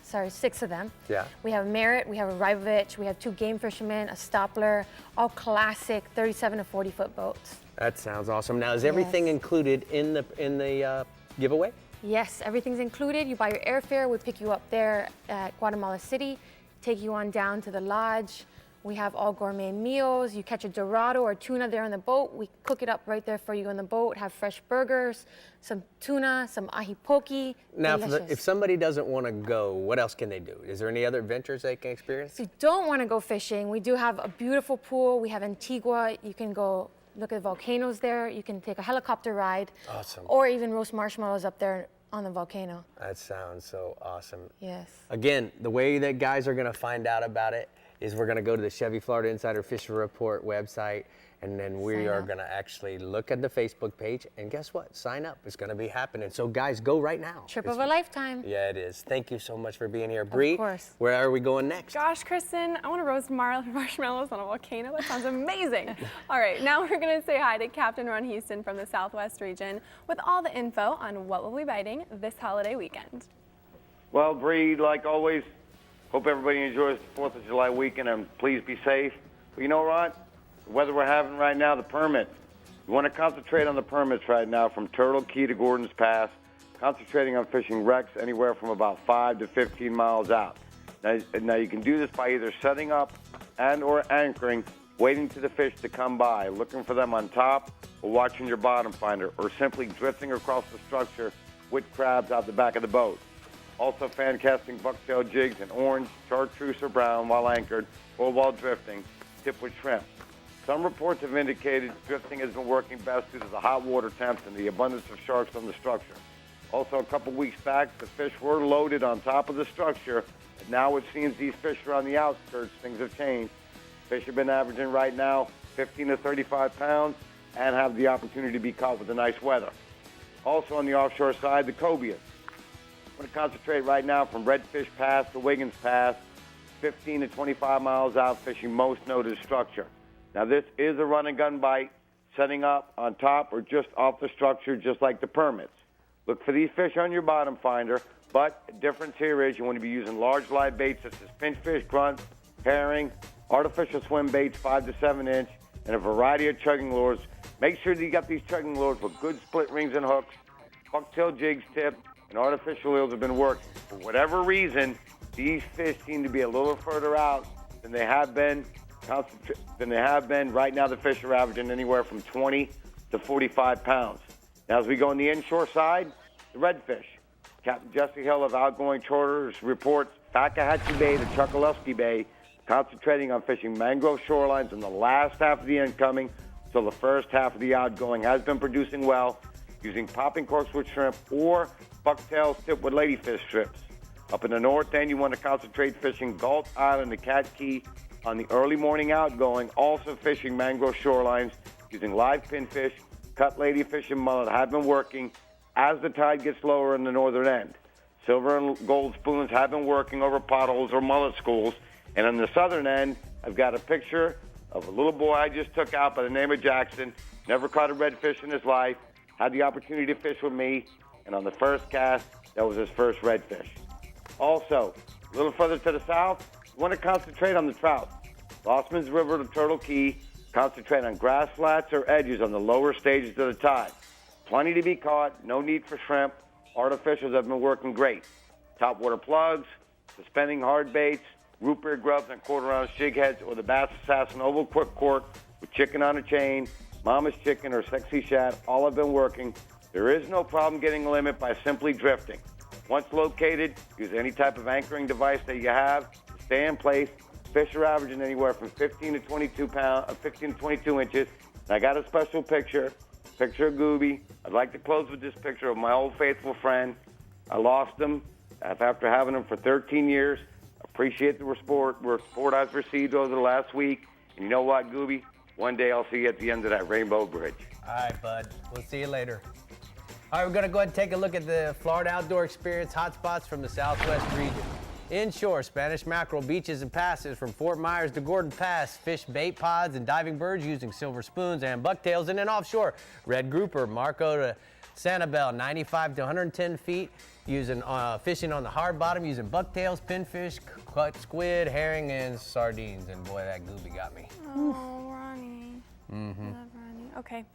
6 of them. Yeah. We have Merritt, we have a Rybovich, we have 2 game fishermen, a Stoppler, all classic 37 to 40 foot boats. That sounds awesome. Now, is everything included in the giveaway? Yes, everything's included. You buy your airfare, we pick you up there at Guatemala City, take you on down to the lodge. We have all gourmet meals. You catch a dorado or tuna there on the boat. We cook it up right there for you on the boat. Have fresh burgers, some tuna, some ahi poke. Now, if somebody doesn't want to go, what else can they do? Is there any other adventures they can experience? If you don't want to go fishing, we do have a beautiful pool. We have Antigua. You can go look at volcanoes there. You can take a helicopter ride. Awesome. Or even roast marshmallows up there on the volcano. That sounds so awesome. Yes. Again, the way that guys are going to find out about it is we're going to go to the Chevy Florida Insider Fishing Report website, And then we are going to actually look at the Facebook page, and guess what? Sign up. It's going to be happening. So, guys, go right now. Trip of a lifetime. Yeah, it is. Thank you so much for being here. Bree, of course. Where are we going next? Gosh, Kristen, I want to roast marshmallows on a volcano. That sounds amazing. All right, now we're going to say hi to Captain Ron Houston from the Southwest region with all the info on what we'll be biting this holiday weekend. Well, Bree, like always, hope everybody enjoys the 4th of July weekend, and please be safe. But you know what? The weather we're having right now, the permit. You want to concentrate on the permits right now from Turtle Key to Gordon's Pass, concentrating on fishing wrecks anywhere from about 5 to 15 miles out. Now you can do this by either setting up and or anchoring, waiting for the fish to come by, looking for them on top, or watching your bottom finder, or simply drifting across the structure with crabs out the back of the boat. Also fan casting bucktail jigs in orange, chartreuse, or brown while anchored or while drifting, tipped with shrimp. Some reports have indicated drifting has been working best due to the hot water temps and the abundance of sharks on the structure. Also, a couple weeks back, the fish were loaded on top of the structure, but now it seems these fish are on the outskirts. Things have changed. Fish have been averaging right now 15 to 35 pounds and have the opportunity to be caught with the nice weather. Also on the offshore side, the cobias. I'm going to concentrate right now from Redfish Pass to Wiggins Pass, 15 to 25 miles out, fishing most noted structure. Now, this is a run-and-gun bite, setting up on top or just off the structure, just like the permits. Look for these fish on your bottom finder, but the difference here is you want to be using large live baits such as pinchfish, grunt, herring, artificial swim baits 5 to 7 inch, and a variety of chugging lures. Make sure that you got these chugging lures with good split rings and hooks, bucktail jigs tipped, and artificial eels have been working. For whatever reason, these fish seem to be a little further out than they have been. Right now, the fish are averaging anywhere from 20 to 45 pounds. Now, as we go on the inshore side, the redfish. Captain Jesse Hill of Outgoing Charters reports Fakahatchee Bay to Chokoloskee Bay, concentrating on fishing mangrove shorelines in the last half of the incoming, so the first half of the outgoing has been producing well, using popping corks with shrimp or bucktails tipped with ladyfish strips. Up in the north end, you want to concentrate fishing Galt Island to Cat Key on the early morning outgoing, also fishing mangrove shorelines using live pinfish, cut ladyfish, and mullet have been working as the tide gets lower in the northern end. Silver and gold spoons have been working over potholes or mullet schools. And on the southern end, I've got a picture of a little boy I just took out by the name of Jackson, never caught a redfish in his life, had the opportunity to fish with me, and on the first cast, that was his first redfish. Also, a little further to the south, you want to concentrate on the trout. Lossman's River to Turtle Key, concentrate on grass flats or edges on the lower stages of the tide. Plenty to be caught, no need for shrimp. Artificials have been working great. Topwater plugs, suspending hard baits, root beer grubs and quarter-ounce jig heads, or the Bass Assassin Oval Quick Cork with chicken on a chain, Mama's Chicken, or Sexy Shad, all have been working. There is no problem getting a limit by simply drifting. Once located, use any type of anchoring device that you have to stay in place. Fish are averaging anywhere from 15 to 22 inches. And I got a special picture of Gooby. I'd like to close with this picture of my old faithful friend. I lost him after having him for 13 years. Appreciate the support I've received over the last week. And you know what, Gooby? One day I'll see you at the end of that Rainbow Bridge. All right, bud. We'll see you later. All right, we're going to go ahead and take a look at the Florida Outdoor Experience hotspots from the Southwest region. Inshore, Spanish mackerel, beaches and passes from Fort Myers to Gordon Pass. Fish bait pods and diving birds using silver spoons and bucktails. And then offshore, red grouper, Marco to Sanibel, 95 to 110 feet, using fishing on the hard bottom using bucktails, pinfish, cut squid, herring, and sardines. And boy, that Gooby got me. Oh, Ronnie. I love Ronnie. Okay.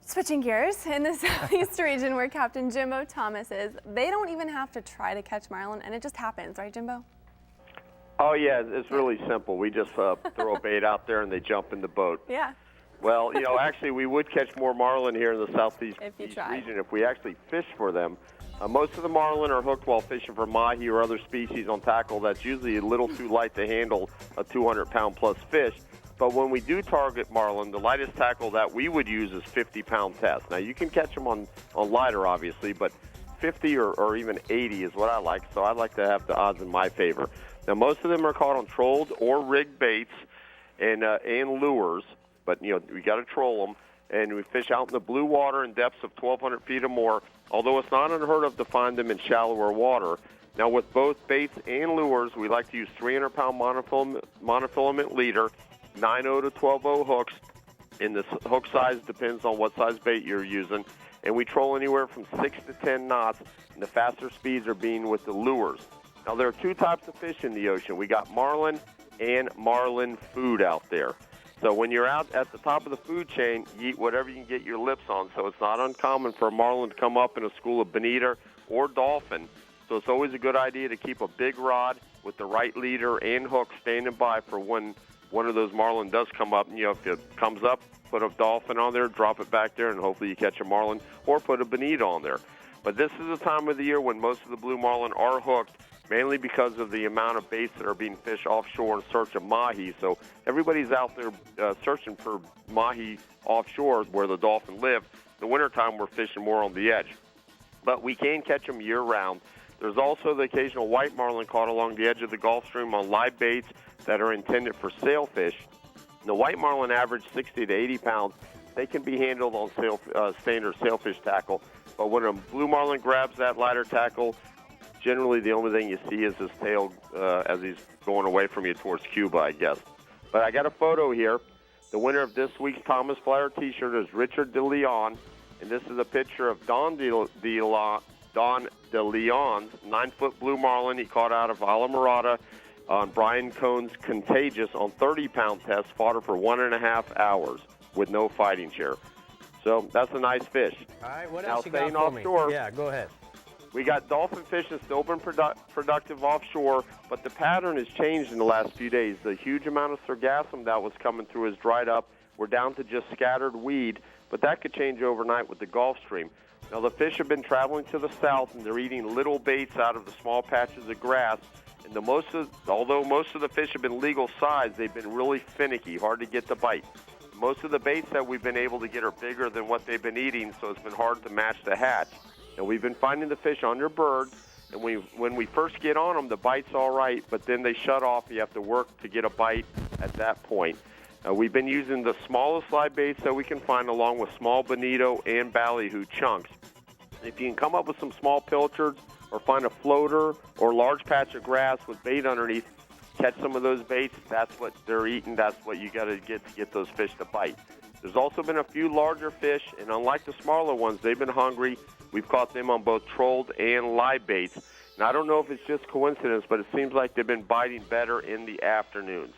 Switching gears, in the Southeast region where Captain Jimbo Thomas is, they don't even have to try to catch marlin, and it just happens, right, Jimbo? Oh, yeah, it's really simple. We just throw a bait out there, and they jump in the boat. Yeah. Well, you know, actually, we would catch more marlin here in the Southeast region if we actually fish for them. Most of the marlin are hooked while fishing for mahi or other species on tackle that's usually a little too light to handle a 200-pound-plus fish. But when we do target marlin, the lightest tackle that we would use is 50-pound test. Now, you can catch them on lighter, obviously, but 50 or even 80 is what I like, so I like to have the odds in my favor. Now, most of them are caught on trolled or rigged baits and lures, But, we got to troll them, and we fish out in the blue water in depths of 1,200 feet or more, although it's not unheard of to find them in shallower water. Now, with both baits and lures, we like to use 300-pound monofilament leader, 9.0 to 12.0 hooks, and the hook size depends on what size bait you're using. And we troll anywhere from 6 to 10 knots, and the faster speeds are being with the lures. Now, there are two types of fish in the ocean. We got marlin and marlin food out there. So when you're out at the top of the food chain, you eat whatever you can get your lips on. So it's not uncommon for a marlin to come up in a school of bonita or dolphin. So it's always a good idea to keep a big rod with the right leader and hook standing by for when one of those marlin does come up. If it comes up, put a dolphin on there, drop it back there, and hopefully you catch a marlin, or put a bonita on there. But this is the time of the year when most of the blue marlin are hooked, mainly because of the amount of baits that are being fished offshore in search of mahi. So everybody's out there searching for mahi offshore where the dolphin live. In the wintertime, we're fishing more on the edge. But we can catch them year-round. There's also the occasional white marlin caught along the edge of the Gulf Stream on live baits that are intended for sailfish. The white marlin average 60 to 80 pounds. They can be handled on standard sailfish tackle. But when a blue marlin grabs that lighter tackle, generally the only thing you see is his tail as he's going away from you towards Cuba, I guess. But I got a photo here. The winner of this week's Thomas Flyer T-shirt is Richard DeLeon, and this is a picture of Don DeLeon's 9-foot blue marlin he caught out of Alamorada on Brian Cohn's Contagious on 30-pound test, fought her for 1.5 hours with no fighting chair. So that's a nice fish. All right, what now, else you got for offshore, me? Yeah, go ahead. We got dolphin fishing still been productive offshore, but the pattern has changed in the last few days. The huge amount of sargassum that was coming through has dried up. We're down to just scattered weed, but that could change overnight with the Gulf Stream. Now, the fish have been traveling to the south, and they're eating little baits out of the small patches of grass. And although most of the fish have been legal size, they've been really finicky, hard to get the bite. Most of the baits that we've been able to get are bigger than what they've been eating, so it's been hard to match the hatch. And we've been finding the fish under birds, and when we first get on them, the bite's all right, but then they shut off. You have to work to get a bite at that point. We've been using the smallest live baits that we can find, along with small bonito and ballyhoo chunks. If you can come up with some small pilchards or find a floater or large patch of grass with bait underneath, catch some of those baits. That's what they're eating. That's what you got to get those fish to bite. There's also been a few larger fish, and unlike the smaller ones, they've been hungry. We've caught them on both trolled and live baits. And I don't know if it's just coincidence, but it seems like they've been biting better in the afternoons.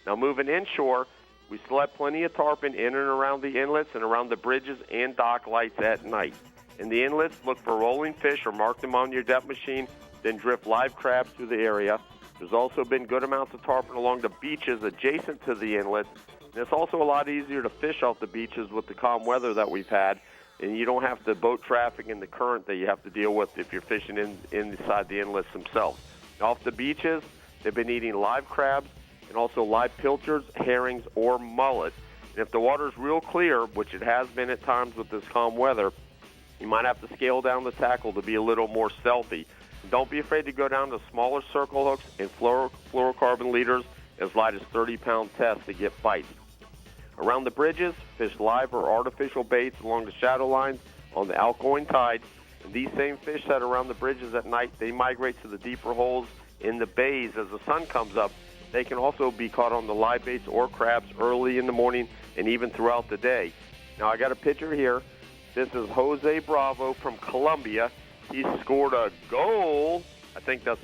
Now, moving inshore, we still have plenty of tarpon in and around the inlets and around the bridges and dock lights at night. In the inlets, look for rolling fish or mark them on your depth machine, then drift live crabs through the area. There's also been good amounts of tarpon along the beaches adjacent to the inlets. And it's also a lot easier to fish off the beaches with the calm weather that we've had, and you don't have the boat traffic and the current that you have to deal with if you're fishing inside the inlets themselves. Off the beaches, they've been eating live crabs and also live pilchards, herrings, or mullet. And if the water's real clear, which it has been at times with this calm weather, you might have to scale down the tackle to be a little more stealthy. Don't be afraid to go down to smaller circle hooks and fluorocarbon leaders as light as 30-pound tests to get bites. Around the bridges, fish live or artificial baits along the shadow lines on the outgoing tide. And these same fish that are around the bridges at night, they migrate to the deeper holes in the bays as the sun comes up. They can also be caught on the live baits or crabs early in the morning and even throughout the day. Now, I got a picture here. This is Jose Bravo from Colombia. He scored a goal, I think that's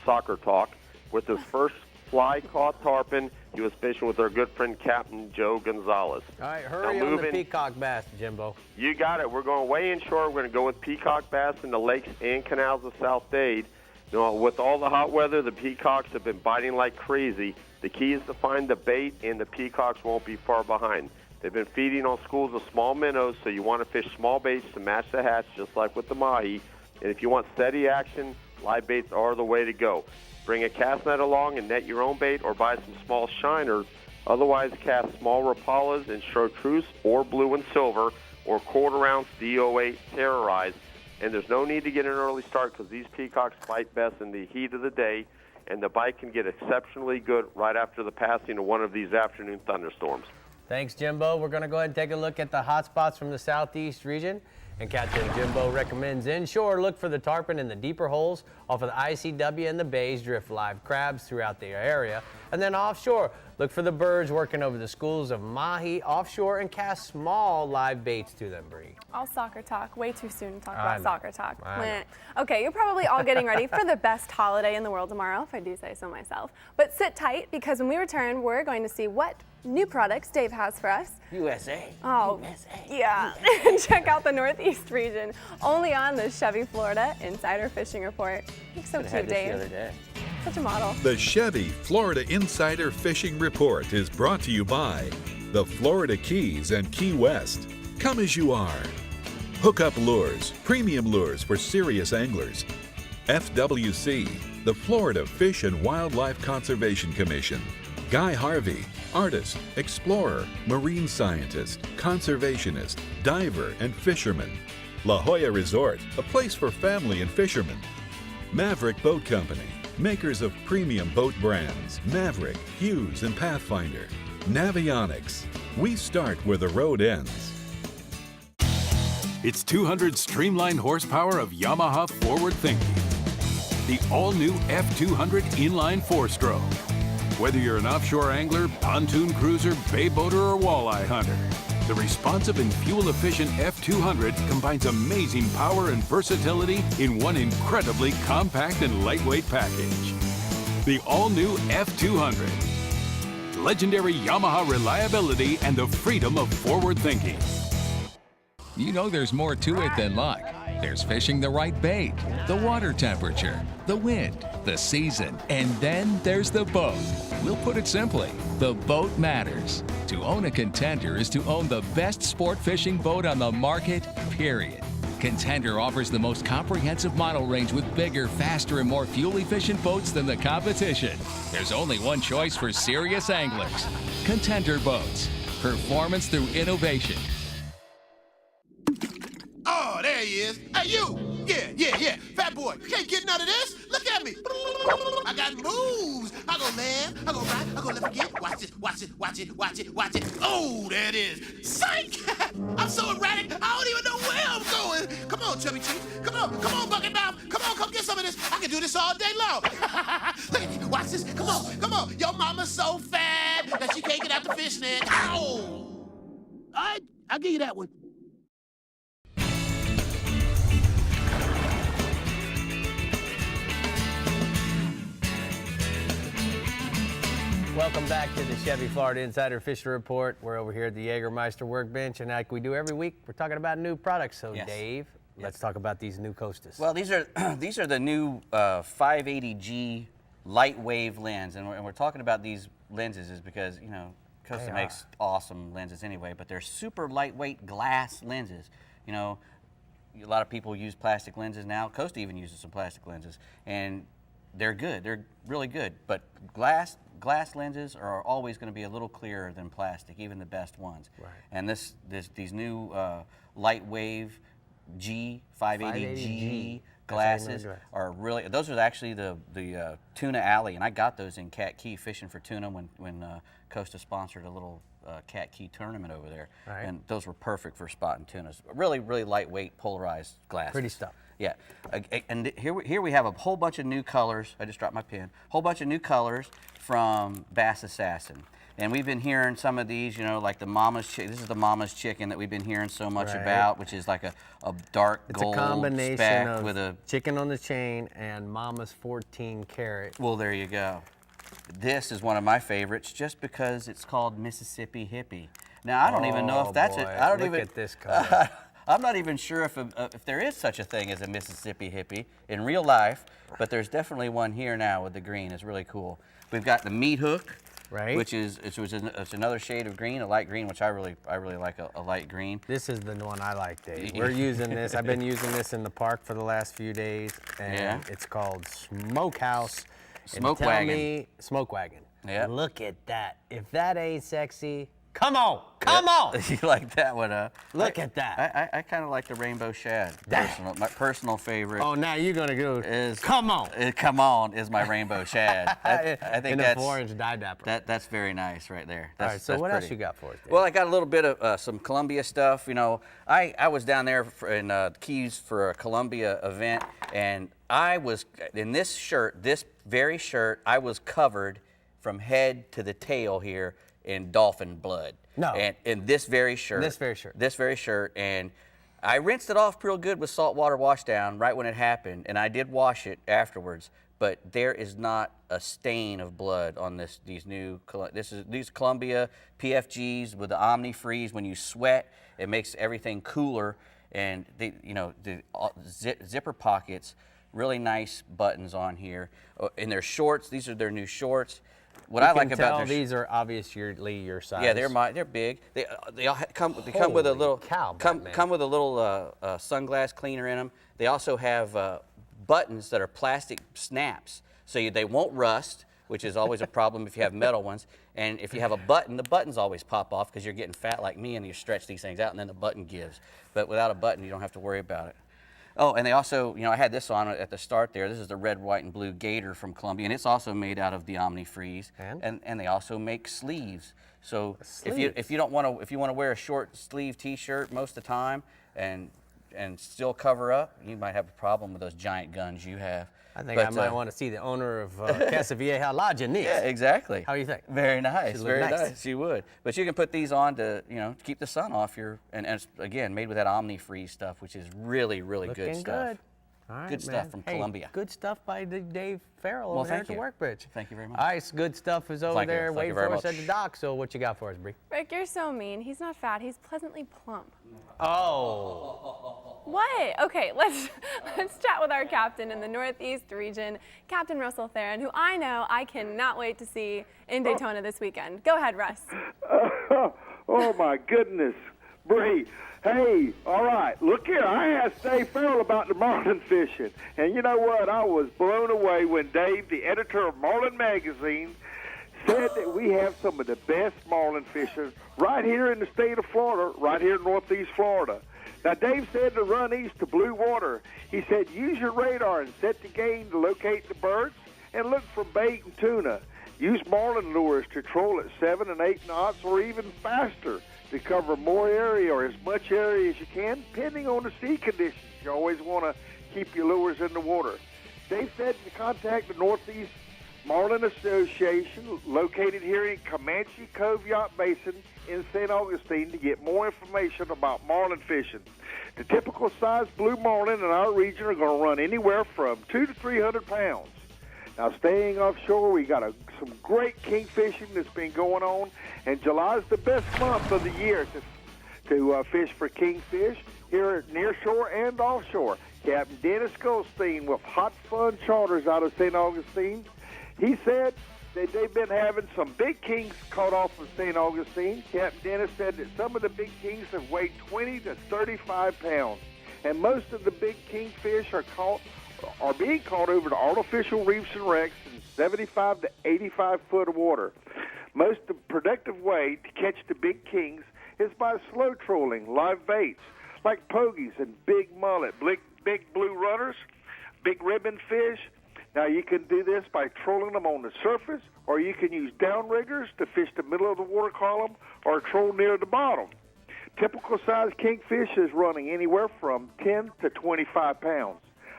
soccer talk, with his first fly-caught tarpon. He was fishing with our good friend Captain Joe Gonzalez. All right, hurry on the peacock bass, Jimbo. You got it. We're going way inshore. We're going to go with peacock bass in the lakes and canals of South Dade. You know, with all the hot weather, the peacocks have been biting like crazy. The key is to find the bait, and the peacocks won't be far behind. They've been feeding on schools of small minnows, so you want to fish small baits to match the hatch, just like with the mahi. And if you want steady action, live baits are the way to go. Bring a cast net along and net your own bait, or buy some small shiners. Otherwise, cast small rapalas in chartreuse or blue and silver, or quarter-ounce DO8 Terrorize. And there's no need to get an early start because these peacocks bite best in the heat of the day, and the bite can get exceptionally good right after the passing of one of these afternoon thunderstorms. Thanks, Jimbo. We're going to go ahead and take a look at the hot spots from the southeast region. And Captain Jimbo recommends inshore, look for the tarpon in the deeper holes off of the ICW and the bays, drift live crabs throughout the area. And then offshore, look for the birds working over the schools of mahi offshore and cast small live baits to them, Brie. All soccer talk. Way too soon to talk about soccer talk. I Okay, you're probably all getting ready for the best holiday in the world tomorrow, if I do say so myself. But sit tight, because when we return, we're going to see what new products Dave has for us. USA. Oh, USA. yeah. Check out the Northeast region, only on the Chevy, Florida Insider Fishing Report. You're so cute, Dave. The other day. Such a model. The Chevy Florida Insider Fishing Report is brought to you by the Florida Keys and Key West. Come as you are. Hookup Lures, premium lures for serious anglers. FWC, the Florida Fish and Wildlife Conservation Commission. Guy Harvey, artist, explorer, marine scientist, conservationist, diver, and fisherman. La Jolla Resort, a place for family and fishermen. Maverick Boat Company, makers of premium boat brands, Maverick, Hughes, and Pathfinder. Navionics, we start where the road ends. It's 200 streamlined horsepower of Yamaha forward thinking. The all-new F200 inline 4-stroke. Whether you're an offshore angler, pontoon cruiser, bay boater, or walleye hunter, the responsive and fuel-efficient F200 combines amazing power and versatility in one incredibly compact and lightweight package. The all-new F200. Legendary Yamaha reliability and the freedom of forward thinking. You know there's more to it than luck. There's fishing the right bait, the water temperature, the wind, the season, and then there's the boat. We'll put it simply, the boat matters. To own a Contender is to own the best sport fishing boat on the market, period. Contender offers the most comprehensive model range with bigger, faster, and more fuel-efficient boats than the competition. There's only one choice for serious anglers. Contender Boats. Performance through innovation. Oh, there he is. Hey, you! Yeah. Fat boy, you can't get none of this. Look at me. I got moves. I go land, I go right, I go left again. Watch it. Oh, there it is. Psych! I'm so erratic, I don't even know where I'm going. Come on, Chubby Cheeks. Come on, Bucket Mouth. Come get some of this. I can do this all day long. Look at me. Watch this. Come on. Your mama's so fat that she can't get out the fish net. Ow! All right, I'll give you that one. Welcome back to the Chevy Florida Insider Fishing Report. We're over here at the Jägermeister Workbench, and like we do every week, we're talking about new products. So, Yes. Dave, let's talk about these new Costas. Well, these are the new 580G light wave lens, and we're talking about these lenses is because Costa makes awesome lenses anyway, but they're super lightweight glass lenses. A lot of people use plastic lenses now. Costa even uses some plastic lenses, and they're good. They're really good, but glass lenses are always going to be a little clearer than plastic, even the best ones. Right. And these new light wave G 580G glasses are really. Those are actually the Tuna Alley, and I got those in Cat Key fishing for tuna when Costa sponsored a little Cat Key tournament over there, and those were perfect for spotting tunas. Really lightweight polarized glasses. Pretty stuff. Yeah, and here we have a whole bunch of new colors. I just dropped my pen. Whole bunch of new colors from Bass Assassin. And we've been hearing some of these, like the Mama's Chicken. This is the Mama's Chicken that we've been hearing so much about, which is like a dark gold It's a combination speck of with a chicken on the chain and Mama's 14 karat. Well, there you go. This is one of my favorites just because it's called Mississippi Hippie. Now, I don't even know if that's it. I don't Look even. at this color. I'm not even sure if there is such a thing as a Mississippi Hippie in real life, but there's definitely one here now with the green. It's really cool. We've got the Meat Hook, which is it's another shade of green, a light green, which I really like a light green. This is the one I like, Dave. We're using this. I've been using this in the park for the last few days, and it's called Smokehouse. Smoke Wagon. Smoke Wagon. Yeah. Look at that. If that ain't sexy, Come on. Come on. You like that one, huh? Look at that. I kind of like the rainbow shad. My personal favorite. Oh, now you're going to go. Is come on. Come on is my rainbow shad. I think in that's a 4-inch dye dapper. That's very nice right there. All right, so what else you got for us, Dave? Well, I got a little bit of some Columbia stuff. You know, I was down there in Keys for a Columbia event, and I was in this shirt, this very shirt, I was covered from head to the tail here in dolphin blood. No. And in this very shirt. This very shirt. This very shirt. And I rinsed it off real good with saltwater wash down right when it happened, and I did wash it afterwards. But there is not a stain of blood on these Columbia PFGs with the Omni Freeze. When you sweat, it makes everything cooler, and the zipper pockets, really nice buttons on here. In their shorts, these are their new shorts. What I like about these are obviously your size. Yeah, they're big. They all come with a little come with a little sunglass cleaner in them. They also have buttons that are plastic snaps, so they won't rust, which is always a problem if you have metal ones. And if you have a button, the buttons always pop off because you're getting fat like me, and you stretch these things out, and then the button gives. But without a button, you don't have to worry about it. Oh, and they also, I had this on at the start there. This is the red, white, and blue Gator from Columbia, and it's also made out of the Omni Freeze. And they also make sleeves. So if you want to wear a short sleeve T-shirt most of the time and still cover up, you might have a problem with those giant guns you have. I think I might want to see the owner of Casa Vieja Lodge in these. Yeah, exactly. How do you think? Very nice. Very nice. nice. You would. But you can put these on to, to keep the sun off your, and it's, again, made with that Omni Freeze stuff, which is really, really good stuff. Good. All right, good stuff from Columbia. Good stuff by Dave Ferrell over there at the Workbridge. Thank you very much. All right, so good stuff is over there waiting for us at the dock. So what you got for us, Brie? Rick, you're so mean. He's not fat. He's pleasantly plump. Oh. What? Okay, let's chat with our captain in the Northeast region, Captain Russell Theron, who I know I cannot wait to see in Daytona this weekend. Go ahead, Russ. Oh, my goodness. Bree, hey, all right, look here. I asked Dave Ferrell about the marlin fishing, and you know what? I was blown away when Dave, the editor of Marlin Magazine, said that we have some of the best marlin fishers right here in the state of Florida, right here in Northeast Florida. Now, Dave said to run east to blue water. He said use your radar and set the game to locate the birds and look for bait and tuna. Use marlin lures to troll at 7 and 8 knots or even faster to cover more area or as much area as you can, depending on the sea conditions. You always want to keep your lures in the water. Dave said to contact the Northeast Marlin Association, located here in Comanche Cove Yacht Basin in St. Augustine, to get more information about marlin fishing. The typical size blue marlin in our region are going to run anywhere from 200 to 300 pounds. Now, staying offshore, we got some great king fishing that's been going on, and July is the best month of the year to fish for kingfish here at nearshore and offshore. Captain Dennis Goldstein with Hot Fun Charters out of St. Augustine. He said that they've been having some big kings caught off of St. Augustine. Captain Dennis said that some of the big kings have weighed 20 to 35 pounds, and most of the big kingfish are being caught over the artificial reefs and wrecks in 75 to 85 foot of water. Most productive way to catch the big kings is by slow trolling live baits like pogies and big mullet, big blue runners, big ribbon fish. Now, you can do this by trolling them on the surface, or you can use downriggers to fish the middle of the water column or troll near the bottom. Typical size kingfish is running anywhere from 10 to 25 pounds.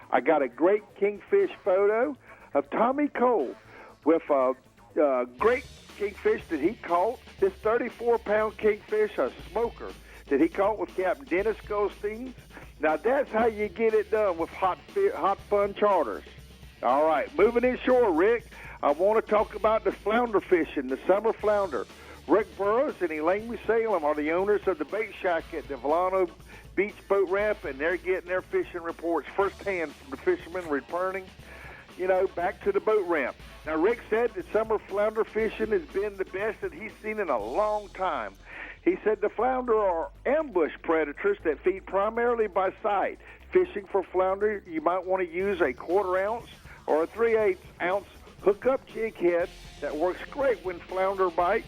I got a great kingfish photo of Tommy Cole with a great kingfish that he caught. This 34-pound kingfish, a smoker, that he caught with Captain Dennis Goldstein. Now, that's how you get it done with Hot Fun Charters. All right, moving inshore, Rick, I want to talk about the flounder fishing, the summer flounder. Rick Burrows and Elaine Salem are the owners of the bait shack at the Volano Beach Boat Ramp, and they're getting their fishing reports firsthand from the fishermen returning, back to the boat ramp. Now, Rick said that summer flounder fishing has been the best that he's seen in a long time. He said the flounder are ambush predators that feed primarily by sight. Fishing for flounder, you might want to use a 1/4 ounce or a 3/8 ounce hook-up jig head that works great when flounder bite.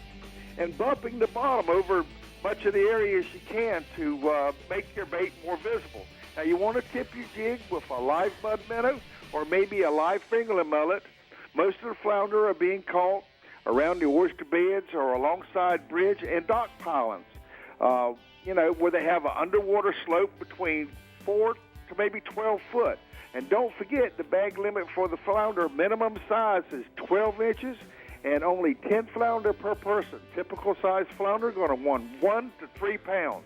and bumping the bottom over much of the area as you can to make your bait more visible. Now, you want to tip your jig with a live mud minnow or maybe a live fingerling mullet. Most of the flounder are being caught around the oyster beds or alongside bridge and dock pilings, where they have an underwater slope between 4 to maybe 12 foot. And don't forget, the bag limit for the flounder minimum size is 12 inches and only 10 flounder per person. Typical size flounder going to want 1 to 3 pounds.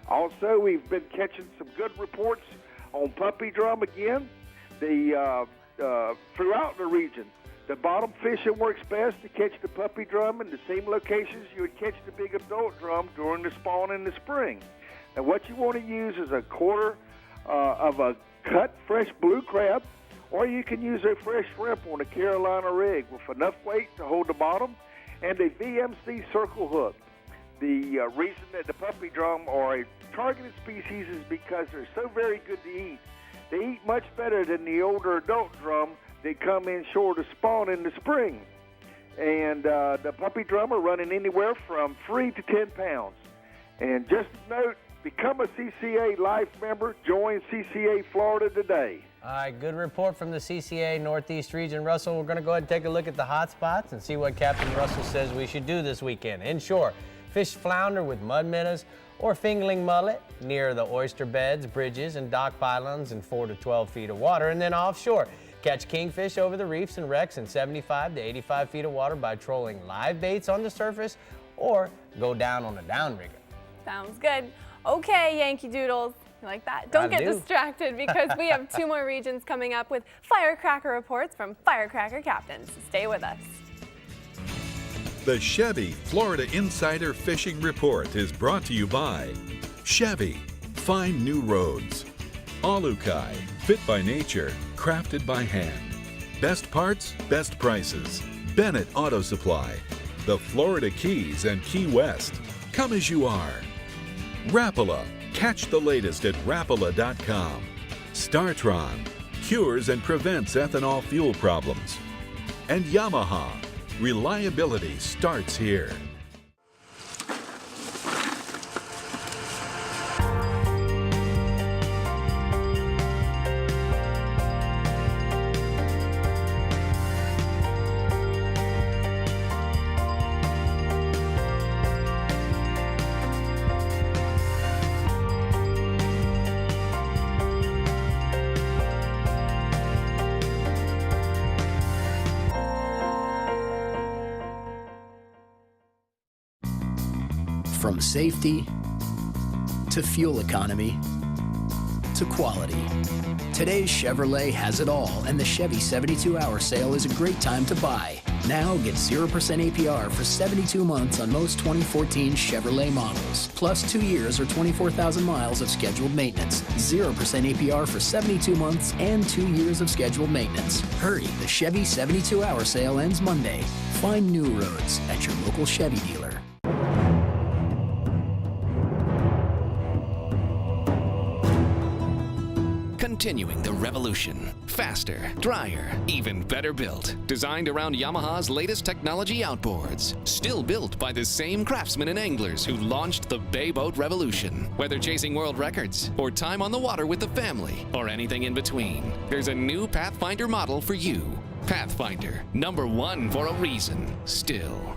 Also, we've been catching some good reports on puppy drum again. Throughout the region, the bottom fishing works best to catch the puppy drum in the same locations you would catch the big adult drum during the spawn in the spring. Now, what you want to use is a quarter of a cut fresh blue crab, or you can use a fresh shrimp on a Carolina rig with enough weight to hold the bottom and a VMC circle hook. The reason that the puppy drum are a targeted species is because they're so very good to eat. They eat much better than the older adult drum that come inshore to spawn in the spring. And the puppy drum are running anywhere from 3 to 10 pounds. And just a note, become a CCA Life member. Join CCA Florida today. All right, good report from the CCA Northeast region. Russell, we're going to go ahead and take a look at the hot spots and see what Captain Russell says we should do this weekend. Inshore, fish flounder with mud minnows or fingerling mullet near the oyster beds, bridges, and dock pylons in 4 to 12 feet of water. And then offshore, catch kingfish over the reefs and wrecks in 75 to 85 feet of water by trolling live baits on the surface or go down on a downrigger. Sounds good. Okay, Yankee Doodles. You like that? Don't get distracted because we have 2 more regions coming up with firecracker reports from firecracker captains. Stay with us. The Chevy Florida Insider Fishing Report is brought to you by Chevy, find new roads. Alukai, fit by nature, crafted by hand. Best parts, best prices. Bennett Auto Supply, the Florida Keys and Key West. Come as you are. Rapala, catch the latest at Rapala.com. Startron, cures and prevents ethanol fuel problems. And Yamaha, reliability starts here. From safety to fuel economy to quality, today's Chevrolet has it all, and the Chevy 72-hour sale is a great time to buy. Now get 0% APR for 72 months on most 2014 Chevrolet models, plus 2 years or 24,000 miles of scheduled maintenance. 0% APR for 72 months and 2 years of scheduled maintenance. Hurry, the Chevy 72-hour sale ends Monday. Find new roads at your local Chevy dealer. Continuing the revolution. Faster, drier, even better built. Designed around Yamaha's latest technology outboards. Still built by the same craftsmen and anglers who launched the Bay Boat Revolution. Whether chasing world records, or time on the water with the family, or anything in between, there's a new Pathfinder model for you. Pathfinder, #1 for a reason, still.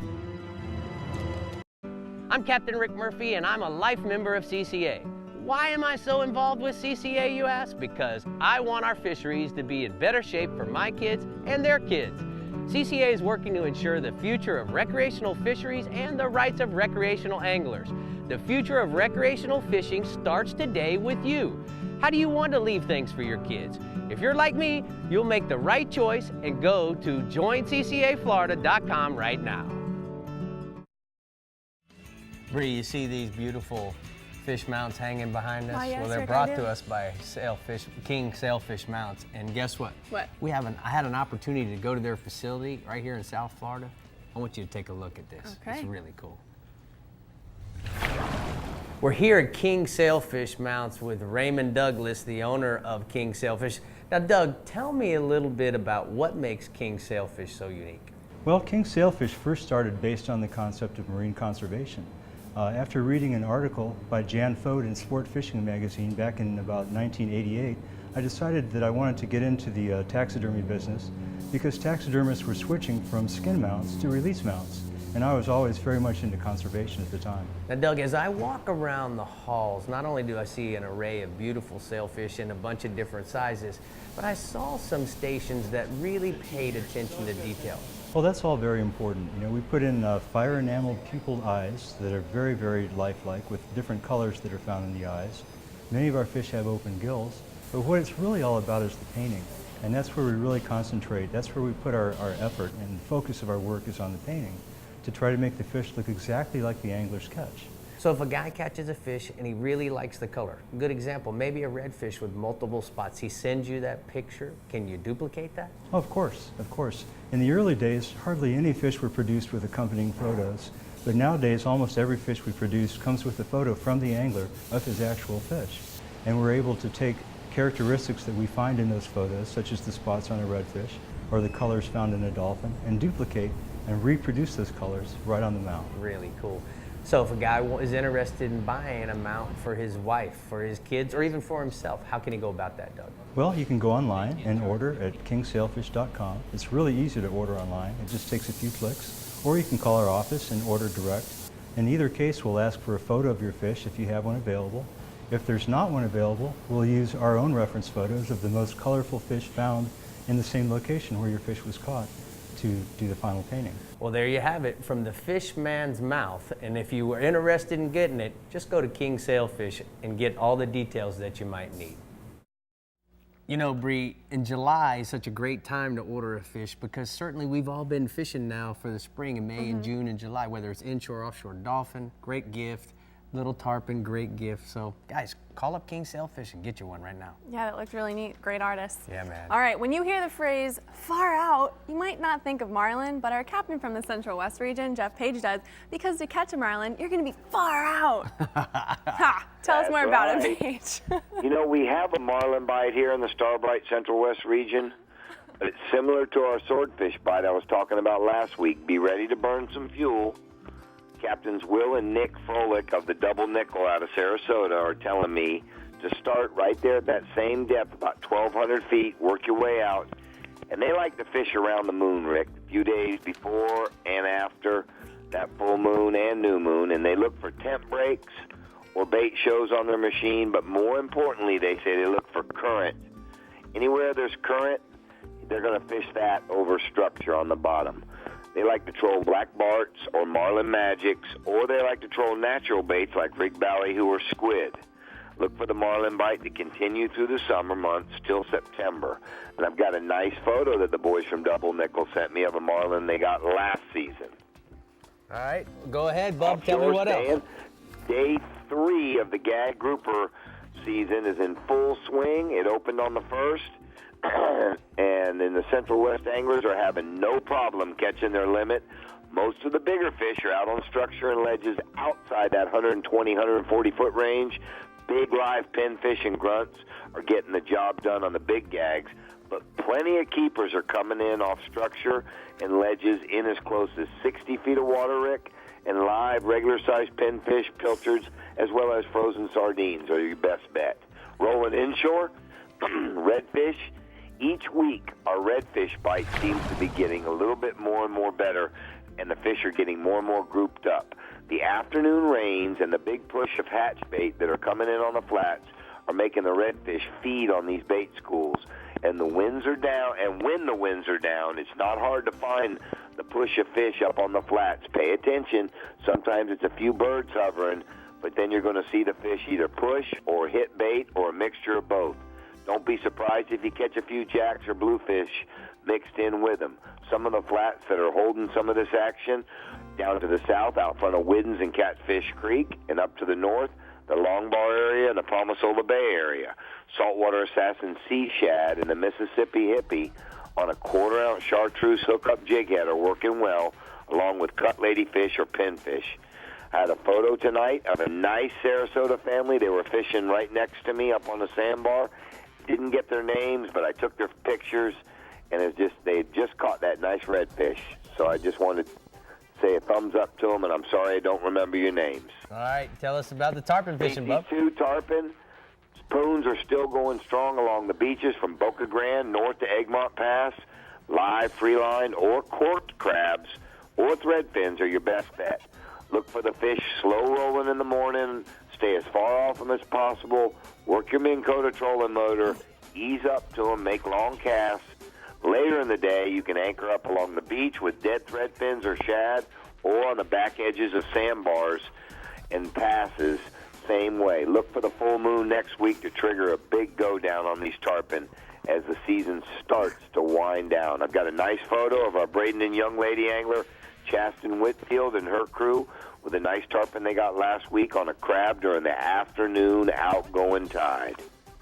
I'm Captain Rick Murphy, and I'm a life member of CCA. Why am I so involved with CCA, you ask? Because I want our fisheries to be in better shape for my kids and their kids. CCA is working to ensure the future of recreational fisheries and the rights of recreational anglers. The future of recreational fishing starts today with you. How do you want to leave things for your kids? If you're like me, you'll make the right choice and go to joinccaflorida.com right now. Bree, you see these beautiful fish mounts hanging behind us? Oh, yes, well, they're Rick, brought I do. to us by King Sailfish Mounts. And guess what? What? I had an opportunity to go to their facility right here in South Florida. I want you to take a look at this. Okay. It's really cool. We're here at King Sailfish Mounts with Raymond Douglas, the owner of King Sailfish. Now, Doug, tell me a little bit about what makes King Sailfish so unique. Well, king sailfish first started based on the concept of marine conservation. After reading an article by Jan Foad in Sport Fishing magazine back in about 1988, I decided that I wanted to get into the taxidermy business because taxidermists were switching from skin mounts to release mounts. And I was always very much into conservation at the time. Now, Doug, as I walk around the halls, not only do I see an array of beautiful sailfish in a bunch of different sizes, but I saw some stations that really paid attention to detail. Well, that's all very important. You know, we put in fire enameled pupil eyes that are very, very lifelike with different colors that are found in the eyes. Many of our fish have open gills, but what it's really all about is the painting. And that's where we really concentrate. That's where we put our effort, and the focus of our work is on the painting, to try to make the fish look exactly like the angler's catch. So if a guy catches a fish and he really likes the color, good example, maybe a redfish with multiple spots, he sends you that picture, can you duplicate that? Oh, of course, of course. In the early days, hardly any fish were produced with accompanying photos, but nowadays almost every fish we produce comes with a photo from the angler of his actual fish. And we're able to take characteristics that we find in those photos, such as the spots on a redfish or the colors found in a dolphin, and duplicate and reproduce those colors right on the mount. Really cool. So if a guy is interested in buying a mount for his wife, for his kids, or even for himself, how can he go about that, Doug? Well, you can go online and order at kingsailfish.com. It's really easy to order online. It just takes a few clicks. Or you can call our office and order direct. In either case, we'll ask for a photo of your fish if you have one available. If there's not one available, we'll use our own reference photos of the most colorful fish found in the same location where your fish was caught to do the final painting. Well, there you have it, from the fish man's mouth. And if you were interested in getting it, just go to King Sailfish and get all the details that you might need. You know, Brie, in July is such a great time to order a fish because certainly we've all been fishing now for the spring in May and June and July, whether it's inshore, offshore, dolphin, great gift. Little tarpon, great gift. So guys, call up King Sailfish and get you one right now. Yeah, that looked really neat. Great artist. Yeah, man. All right, when you hear the phrase far out, you might not think of Marlin, but our captain from the Central West region, Jeff Page, does, because to catch a Marlin, you're going to be far out. Ha! Tell us more about it, Page. You know, we have a Marlin bite here in the Starbright Central West region, but it's similar to our swordfish bite I was talking about last week. Be ready to burn some fuel. Captains Will and Nick Froelich of the Double Nickel out of Sarasota are telling me to start right there at that same depth, about 1,200 feet, work your way out. And they like to fish around the moon, Rick, a few days before and after that full moon and new moon. And they look for temp breaks or bait shows on their machine. But more importantly, they say they look for current. Anywhere there's current, they're going to fish that over structure on the bottom. They like to troll black barts or marlin magics, or they like to troll natural baits like rig ballyhoo or squid. Look for the marlin bite to continue through the summer months till September. And I've got a nice photo that the boys from Double Nickel sent me of a marlin they got last season. All right, go ahead, Bub. Tell me what else. Day 3 of the gag grouper season is in full swing. It opened on the 1st. And then the Central West anglers are having no problem catching their limit. Most of the bigger fish are out on structure and ledges outside that 120, 140-foot range. Big live pinfish and grunts are getting the job done on the big gags. But plenty of keepers are coming in off structure and ledges in as close as 60 feet of water, Rick. And live regular-sized pinfish, pilchards, as well as frozen sardines are your best bet. Rolling inshore, redfish. Each week, our redfish bite seems to be getting a little bit more and more better, and the fish are getting more and more grouped up. The afternoon rains and the big push of hatch bait that are coming in on the flats are making the redfish feed on these bait schools. And the winds are down, and when the winds are down, it's not hard to find the push of fish up on the flats. Pay attention. Sometimes it's a few birds hovering, but then you're going to see the fish either push or hit bait or a mixture of both. Don't be surprised if you catch a few jacks or bluefish mixed in with them. Some of the flats that are holding some of this action down to the south, out front of Whiddens and Catfish Creek, and up to the north, the Long Bar area and the Palmasola Bay area. Saltwater assassin sea shad and the Mississippi hippie on a 1/4-ounce chartreuse hookup jig head are working well, along with cut ladyfish or pinfish. I had a photo tonight of a nice Sarasota family. They were fishing right next to me up on the sandbar. Didn't get their names, but I took their pictures, and they had just caught that nice redfish. So I just wanted to say a thumbs up to them, and I'm sorry I don't remember your names. All right, tell us about the tarpon fishing, Bub. 52 tarpon. Spoons are still going strong along the beaches from Boca Grande north to Egmont Pass. Live, freeline, or corked crabs or threadfins are your best bet. Look for the fish slow rolling in the morning. Stay as far off them as possible. Work your Minn Kota trolling motor. Ease up to them. Make long casts. Later in the day, you can anchor up along the beach with dead threadfins or shad, or on the back edges of sandbars and passes, same way. Look for the full moon next week to trigger a big go down on these tarpon as the season starts to wind down. I've got a nice photo of our Braden and young lady angler, Chasten Whitfield, and her crew with a nice tarpon they got last week on a crab during the afternoon outgoing tide.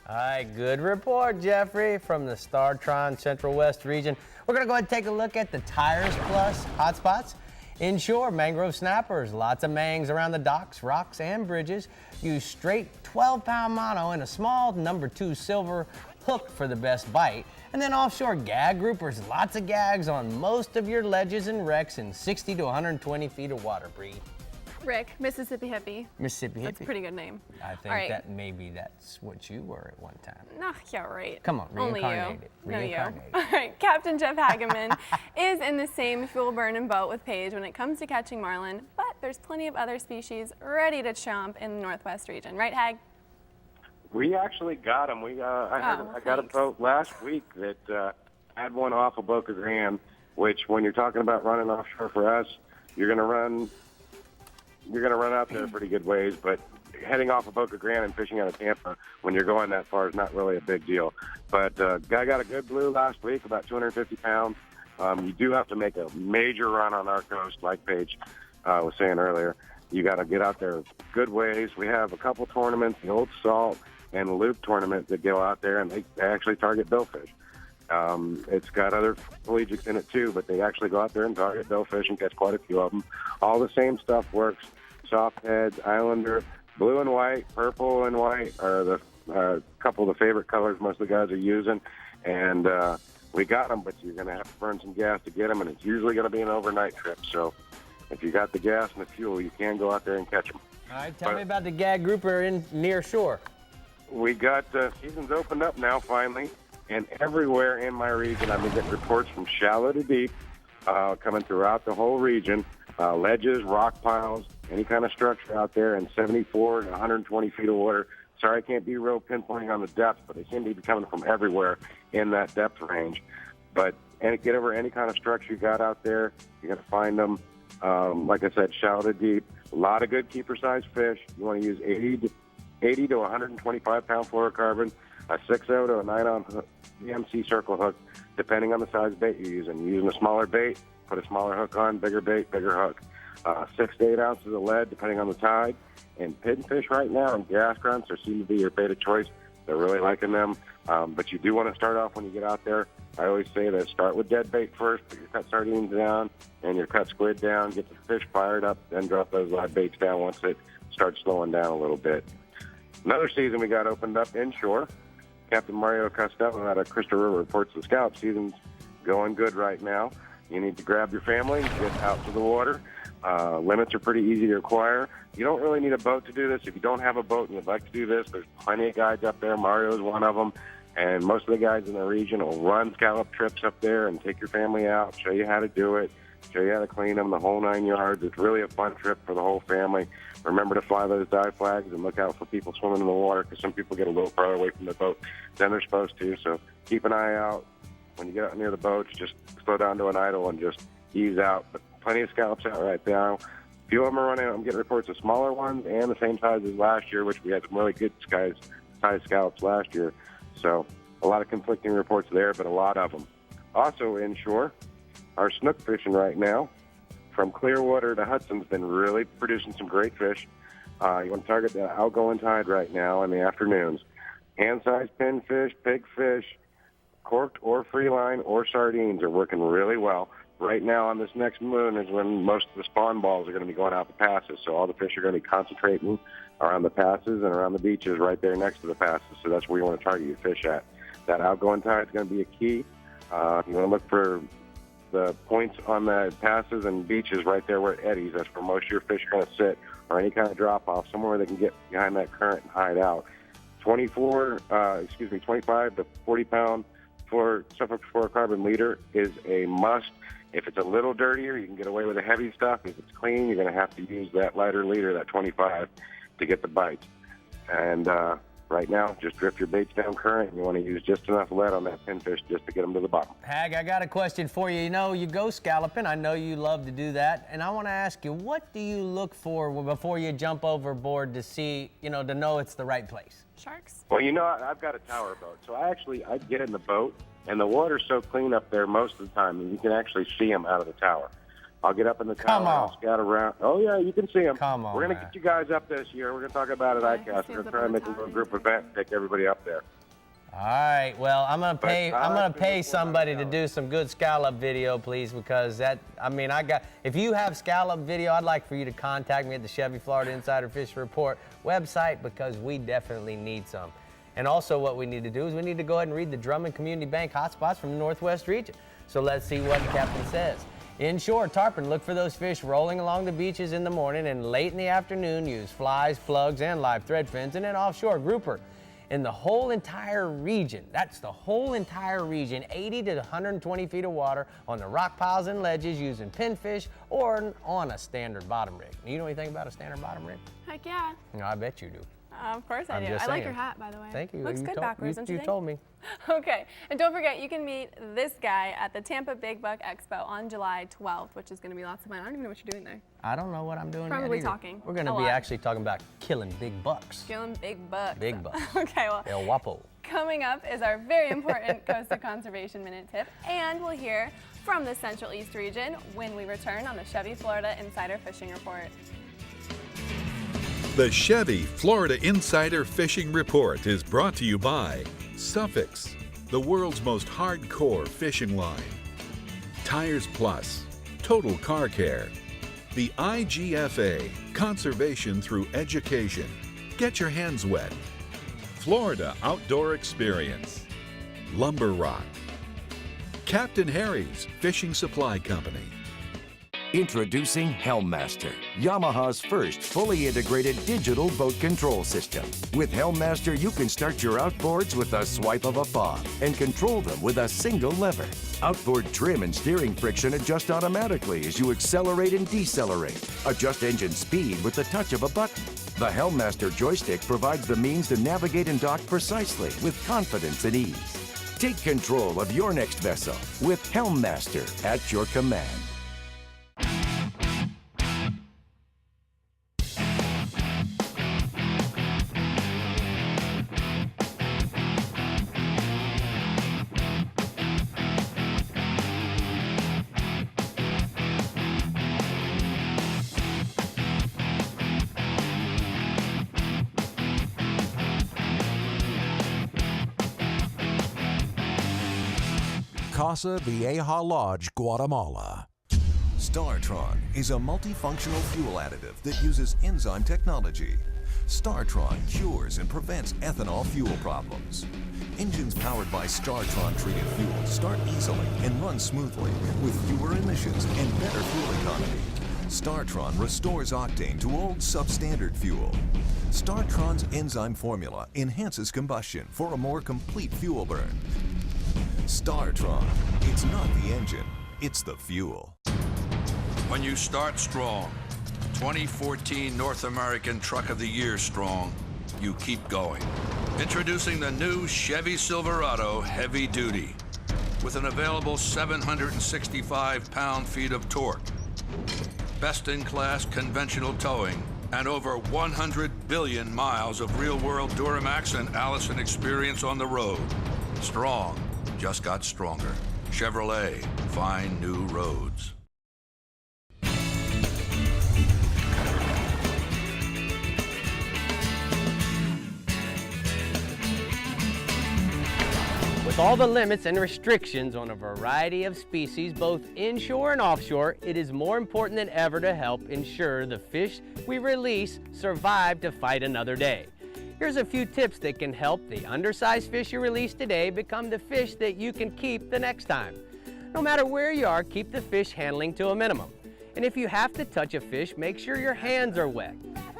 All right, good report, Jeffrey, from the StarTron Central West region. We're going to go ahead and take a look at the Tires Plus hotspots. Inshore, mangrove snappers, lots of mangs around the docks, rocks, and bridges. Use straight 12-pound mono and a small number 2 silver hook for the best bite. And then offshore gag groupers, lots of gags on most of your ledges and wrecks in 60 to 120 feet of water, Bree. Rick, Mississippi Hippie. Mississippi Hippie. That's a pretty good name. I think All right. that maybe that's what you were at one time. Nah, yeah, right. Come on, Only reincarnated. you. No, you. Reincarnated. All right, Captain Jeff Hageman is in the same fuel-burning boat with Paige when it comes to catching marlin, but there's plenty of other species ready to chomp in the Northwest region. Right, Hag? We actually got them. I got a boat last week that had one off of Boca Grande, which when you're talking about running offshore for us, you're going to run out there a pretty good ways, but heading off of Boca Grande and fishing out of Tampa when you're going that far is not really a big deal. But guy got a good blue last week, about 250 pounds. You do have to make a major run on our coast, like Paige was saying earlier. You got to get out there good ways. We have a couple tournaments, the Old Salt and the Loop tournament, that go out there and they actually target billfish. It's got other pelagics in it too, but they actually go out there and target billfish and catch quite a few of them. All the same stuff works. Soft heads, Islander, blue and white, purple and white are the couple of the favorite colors most of the guys are using. And we got them, but you're going to have to burn some gas to get them, and it's usually going to be an overnight trip. So if you got the gas and the fuel, you can go out there and catch them. All right, tell me about the gag grouper in near shore. We got seasons opened up now finally, and everywhere in my region I've been getting reports from shallow to deep coming throughout the whole region. Ledges, rock piles, any kind of structure out there in 74 to 120 feet of water. Sorry, I can't be real pinpointing on the depth, but they seem to be coming from everywhere in that depth range. But get over any kind of structure you got out there, you're going to find them. Like I said, shallow to deep. A lot of good keeper-sized fish. You want to use 80 to 125-pound fluorocarbon, a 6-0 to a 9-ounce DMC circle hook, depending on the size bait you're using. You're using a smaller bait, put a smaller hook on, bigger bait, bigger hook. 6 to 8 ounces of lead, depending on the tide. And pinfish right now and gas grunts seem to be your bait of choice. They're really liking them. But you do want to start off when you get out there. I always say that start with dead bait first, put your cut sardines down and your cut squid down, get the fish fired up, then drop those live baits down once it starts slowing down a little bit. Another season we got opened up inshore. Captain Mario Costello out of Crystal River reports the scallop season's going good right now. You need to grab your family, get out to the water. Limits are pretty easy to acquire. You don't really need a boat to do this. If you don't have a boat and you'd like to do this, there's plenty of guides up there. Mario's one of them. And most of the guys in the region will run scallop trips up there and take your family out, show you how to do it, show you how to clean them, the whole 9 yards. It's really a fun trip for the whole family. Remember to fly those dive flags and look out for people swimming in the water, because some people get a little farther away from the boat than they're supposed to. So keep an eye out. When you get out near the boats, just slow down to an idle and just ease out. But plenty of scallops out right now. A few of them are running. I'm getting reports of smaller ones and the same size as last year, which we had some really good size scallops last year. So a lot of conflicting reports there, but a lot of them. Also inshore, our snook fishing right now, from Clearwater to Hudson's been really producing some great fish. You want to target the outgoing tide right now in the afternoons. Hand-sized pinfish, pigfish, corked or free line or sardines are working really well. Right now on this next moon is when most of the spawn balls are going to be going out the passes. So all the fish are going to be concentrating around the passes and around the beaches right there next to the passes. So that's where you want to target your fish at. That outgoing tide is going to be a key. You want to look for the points on the passes and beaches right there where it eddies. That's where most of your fish are going to sit, or any kind of drop-off, somewhere where they can get behind that current and hide out. 25 to 40-pound fluorocarbon leader is a must. If it's a little dirtier, you can get away with the heavy stuff. If it's clean, you're going to have to use that lighter leader, that 25, to get the bites. And right now, just drift your baits down current. You want to use just enough lead on that pinfish just to get them to the bottom. Hag, I got a question for you. You know, you go scalloping. I know you love to do that. And I want to ask you, what do you look for before you jump overboard to see, to know it's the right place? Sharks? Well, I've got a tower boat. So I get in the boat, and the water's so clean up there most of the time, and you can actually see them out of the tower. I'll get up in the tower and I'll scout around. Oh, yeah, you can see them. Come on, We're going to get you guys up this year. We're going to talk about it at ICAST. We're going to try and make a little group event and take everybody up there. All right. Well, I'm going to pay somebody to do some good scallop video, please, because if you have scallop video, I'd like for you to contact me at the Chevy Florida Insider Fish Report website, because we definitely need some. And also what we need to do is we need to go ahead and read the Drummond Community Bank hotspots from the Northwest region. So let's see what the captain says. Inshore tarpon, look for those fish rolling along the beaches in the morning, and late in the afternoon use flies, plugs, and live thread fins. And then offshore grouper. In the whole entire region, that's the whole entire region, 80 to 120 feet of water on the rock piles and ledges using pinfish or on a standard bottom rig. You know anything about a standard bottom rig? Heck yeah. I bet you do. Of course I do. I like your hat, by the way. Thank you. Looks good backwards, don't you You think? told me. Okay, and don't forget, you can meet this guy at the Tampa Big Buck Expo on July 12th, which is going to be lots of fun. I don't even know what you're doing there. I don't know what I'm doing. Probably talking. We're going to be actually talking about killing big bucks. Killing big bucks. Big bucks. Okay, well. El Guapo. Coming up is our very important Coastal Conservation Minute tip, and we'll hear from the Central East region when we return on the Chevy Florida Insider Fishing Report. The Chevy Florida Insider Fishing Report is brought to you by Suffix, the world's most hardcore fishing line, Tires Plus, Total Car Care, the IGFA, Conservation Through Education, Get Your Hands Wet, Florida Outdoor Experience, Lumber Rock, Captain Harry's Fishing Supply Company. Introducing Helmmaster, Yamaha's first fully integrated digital boat control system. With Helmmaster, you can start your outboards with a swipe of a paw and control them with a single lever. Outboard trim and steering friction adjust automatically as you accelerate and decelerate. Adjust engine speed with the touch of a button. The Helmmaster joystick provides the means to navigate and dock precisely with confidence and ease. Take control of your next vessel with Helmmaster at your command. Casa Vieja Lodge, Guatemala. StarTron is a multifunctional fuel additive that uses enzyme technology. StarTron cures and prevents ethanol fuel problems. Engines powered by StarTron treated fuel start easily and run smoothly with fewer emissions and better fuel economy. StarTron restores octane to old substandard fuel. StarTron's enzyme formula enhances combustion for a more complete fuel burn. StarTron, it's not the engine, it's the fuel. When you start strong, 2014 North American Truck of the Year strong, you keep going. Introducing the new Chevy Silverado Heavy Duty with an available 765 pound-feet of torque, best-in-class conventional towing, and over 100 billion miles of real-world Duramax and Allison experience on the road. Strong just got stronger. Chevrolet, find new roads. With all the limits and restrictions on a variety of species, both inshore and offshore, it is more important than ever to help ensure the fish we release survive to fight another day. Here's a few tips that can help the undersized fish you release today become the fish that you can keep the next time. No matter where you are, keep the fish handling to a minimum. And if you have to touch a fish, make sure your hands are wet.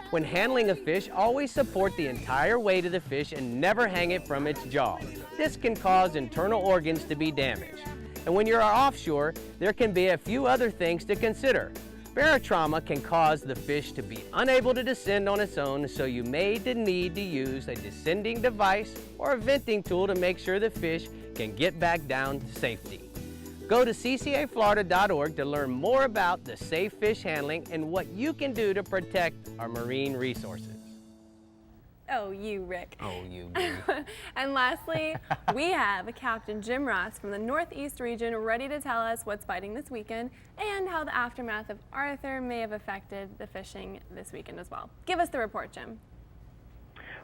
When handling a fish, always support the entire weight of the fish and never hang it from its jaw. This can cause internal organs to be damaged. And when you're offshore, there can be a few other things to consider. Barotrauma can cause the fish to be unable to descend on its own, so you may need to use a descending device or a venting tool to make sure the fish can get back down to safety. Go to ccaflorida.org to learn more about the safe fish handling and what you can do to protect our marine resources. Oh, you, Rick. Oh, you. And lastly, we have Captain Jim Ross from the Northeast region ready to tell us what's biting this weekend and how the aftermath of Arthur may have affected the fishing this weekend as well. Give us the report, Jim.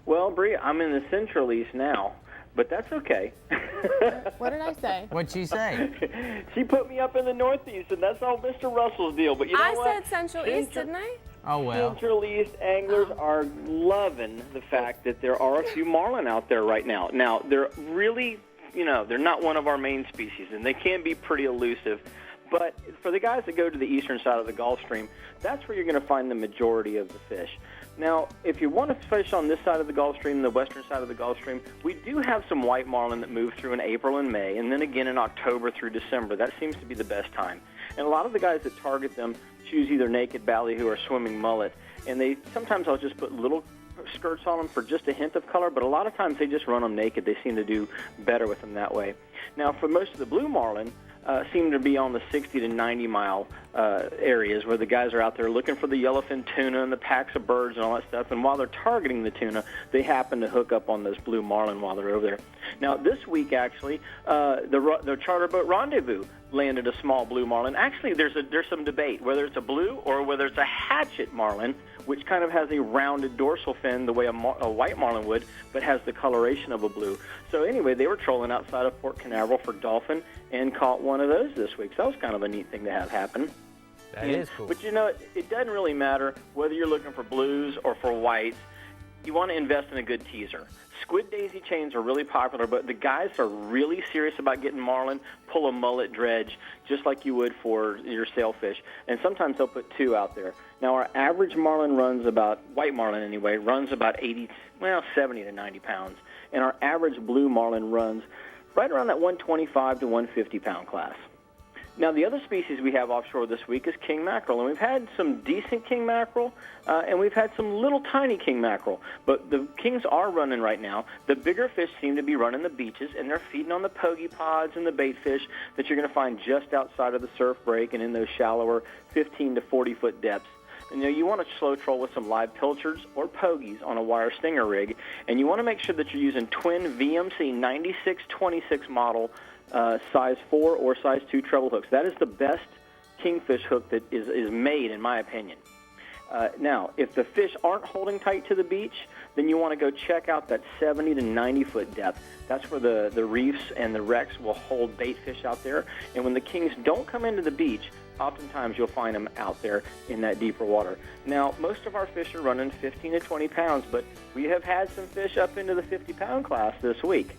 Well, Brie, I'm in the Central East now, but that's okay. What did I say? What'd she say? She put me up in the Northeast, and that's all Mr. Russell's deal. But you know what? I said Central East, didn't I? Oh, well. Central East anglers are loving the fact that there are a few marlin out there right now. Now, they're really, they're not one of our main species, and they can be pretty elusive. But for the guys that go to the eastern side of the Gulf Stream, that's where you're going to find the majority of the fish. Now, if you want to fish on this side of the Gulf Stream, the western side of the Gulf Stream, we do have some white marlin that move through in April and May, and then again in October through December. That seems to be the best time. And a lot of the guys that target them choose either naked ballyhoo or swimming mullet, and sometimes I'll just put little skirts on them for just a hint of color, but a lot of times they just run them naked. They seem to do better with them that way. Now, for most of the blue marlin, seem to be on the 60 to 90 mile areas where the guys are out there looking for the yellowfin tuna and the packs of birds and all that stuff. And while they're targeting the tuna, they happen to hook up on those blue marlin while they're over there. Now, this week, actually, the charter boat Rendezvous landed a small blue marlin. Actually, there's some debate whether it's a blue or whether it's a hatchet marlin, which kind of has a rounded dorsal fin the way a white marlin would, but has the coloration of a blue. So anyway, they were trolling outside of Port Canaveral for dolphin and caught one of those this week. So that was kind of a neat thing to have happen. That is cool. But it doesn't really matter whether you're looking for blues or for whites. You want to invest in a good teaser. Squid daisy chains are really popular, but the guys are really serious about getting marlin. Pull a mullet dredge just like you would for your sailfish, and sometimes they'll put two out there. Now, our average marlin runs about, white marlin anyway, runs about 70 to 90 pounds, and our average blue marlin runs right around that 125 to 150 pound class. Now, the other species we have offshore this week is king mackerel, and we've had some decent king mackerel, and we've had some little tiny king mackerel, but the kings are running right now. The bigger fish seem to be running the beaches, and they're feeding on the pogey pods and the bait fish that you're going to find just outside of the surf break and in those shallower 15 to 40-foot depths. And, you want to slow troll with some live pilchards or pogies on a wire stinger rig, and you want to make sure that you're using twin VMC 9626 model size 4 or size 2 treble hooks. That is the best kingfish hook that is made, in my opinion. Now, if the fish aren't holding tight to the beach, then you want to go check out that 70 to 90-foot depth. That's where the reefs and the wrecks will hold bait fish out there. And when the kings don't come into the beach, oftentimes you'll find them out there in that deeper water. Now, most of our fish are running 15 to 20 pounds, but we have had some fish up into the 50-pound class this week.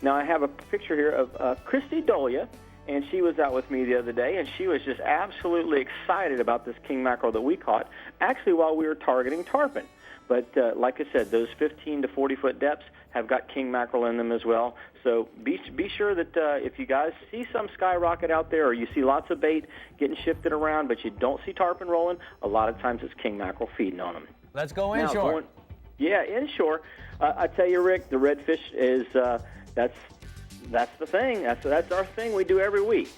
Now, I have a picture here of Christy Dolia, and she was out with me the other day, and she was just absolutely excited about this king mackerel that we caught, actually while we were targeting tarpon. But like I said, those 15 to 40-foot depths have got king mackerel in them as well. So be sure that if you guys see some skyrocket out there or you see lots of bait getting shifted around, but you don't see tarpon rolling, a lot of times it's king mackerel feeding on them. Let's go inshore. Inshore. I tell you, Rick, the redfish is that's the thing. That's our thing we do every week.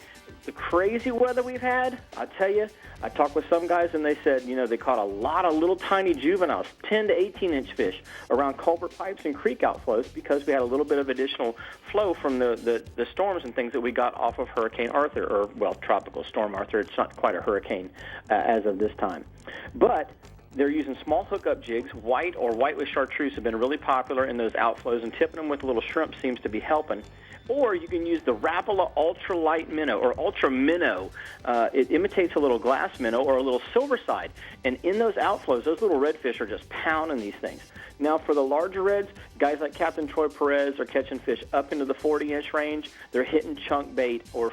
The crazy weather we've had, I tell you, I talked with some guys and they said, they caught a lot of little tiny juveniles, 10 to 18-inch fish around culvert pipes and creek outflows because we had a little bit of additional flow from the storms and things that we got off of Hurricane Arthur, or, Tropical Storm Arthur. It's not quite a hurricane as of this time. But they're using small hookup jigs. White or white with chartreuse have been really popular in those outflows, and tipping them with little shrimp seems to be helping. Or you can use the Rapala Ultralight Minnow or Ultra Minnow. It imitates a little glass minnow or a little silver side. And in those outflows, those little redfish are just pounding these things. Now, for the larger reds, guys like Captain Troy Perez are catching fish up into the 40-inch range. They're hitting chunk bait or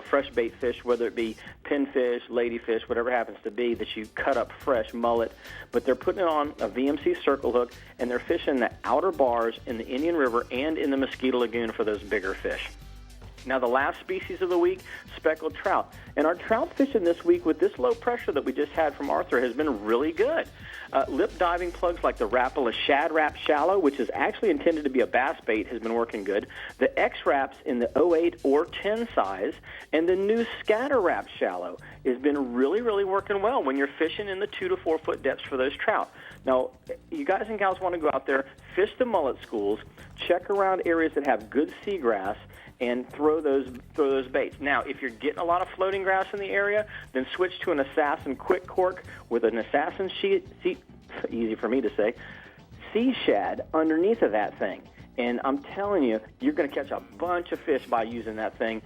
fresh bait fish, whether it be pinfish, ladyfish, whatever happens to be that you cut up fresh, mullet. But they're putting it on a VMC circle hook, and they're fishing the outer bars in the Indian River and in the Mosquito Lagoon for those bigger fish. Now, the last species of the week, speckled trout. And our trout fishing this week with this low pressure that we just had from Arthur has been really good. Lip diving plugs like the Rapala Shad Rap Shallow, which is actually intended to be a bass bait, has been working good. The X-Raps in the 08 or 10 size, and the new Scatter Rap Shallow has been really, really working well when you're fishing in the 2 to 4 foot depths for those trout. Now, you guys and gals want to go out there, fish the mullet schools, check around areas that have good seagrass, and throw those baits. Now, if you're getting a lot of floating grass in the area, then switch to an Assassin Quick Cork with an Assassin easy for me to say, sea shad underneath of that thing. And I'm telling you, you're going to catch a bunch of fish by using that thing.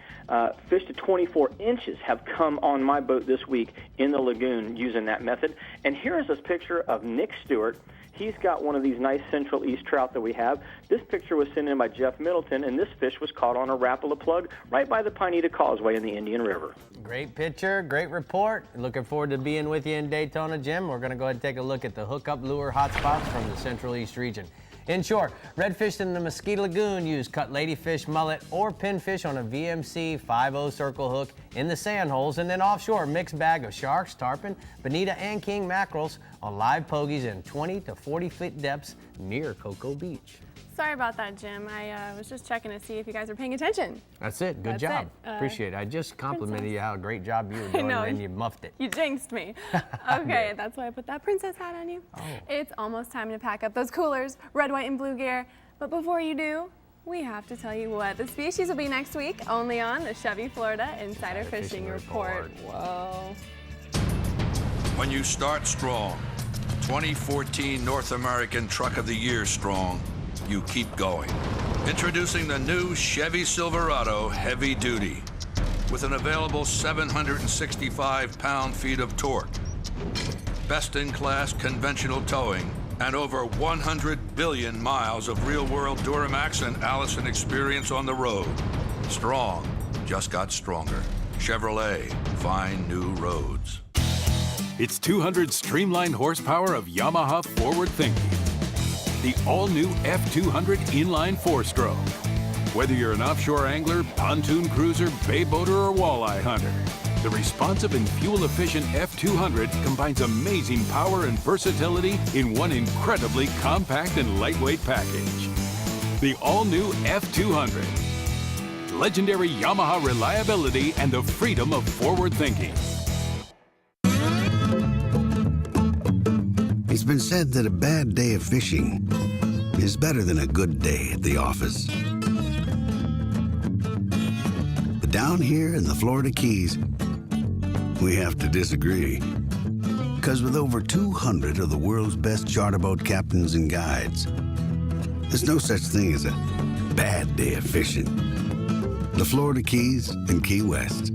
Fish to 24 inches have come on my boat this week in the lagoon using that method. And here is this picture of Nick Stewart. He's got one of these nice Central East trout that we have. This picture was sent in by Jeff Middleton, and this fish was caught on a Rapala plug right by the Pineda Causeway in the Indian River. Great picture, great report. Looking forward to being with you in Daytona, Jim. We're going to go ahead and take a look at the hookup lure hotspots from the Central East region. Inshore, redfish in the Mosquito Lagoon use cut ladyfish, mullet, or pinfish on a VMC 5-0 circle hook in the sand holes, and then offshore, mixed bag of sharks, tarpon, bonita, and king mackerels on live pogies in 20 to 40 foot depths near Cocoa Beach. Sorry about that, Jim. I was just checking to see if you guys were paying attention. That's it. Good job. Appreciate it. I just complimented you how a great job you were doing, and then you muffed it. You jinxed me. Okay, that's why I put that princess hat on you. Oh. It's almost time to pack up those coolers, red, white, and blue gear. But before you do, we have to tell you what the species will be next week, only on the Chevy Florida Insider Fishing Report. Whoa. When you start strong, 2014 North American Truck of the Year strong, you keep going. Introducing the new Chevy Silverado Heavy Duty with an available 765 pound-feet of torque, best-in-class conventional towing, and over 100 billion miles of real-world Duramax and Allison experience on the road. Strong just got stronger. Chevrolet, find new roads. It's 200 streamlined horsepower of Yamaha forward thinking. The all-new F200 inline 4-stroke. Whether you're an offshore angler, pontoon cruiser, bay boater, or walleye hunter, the responsive and fuel-efficient F200 combines amazing power and versatility in one incredibly compact and lightweight package. The all-new F200. Legendary Yamaha reliability and the freedom of forward thinking. It's been said that a bad day of fishing is better than a good day at the office. But down here in the Florida Keys, we have to disagree. Because with over 200 of the world's best charter boat captains and guides, there's no such thing as a bad day of fishing. The Florida Keys and Key West.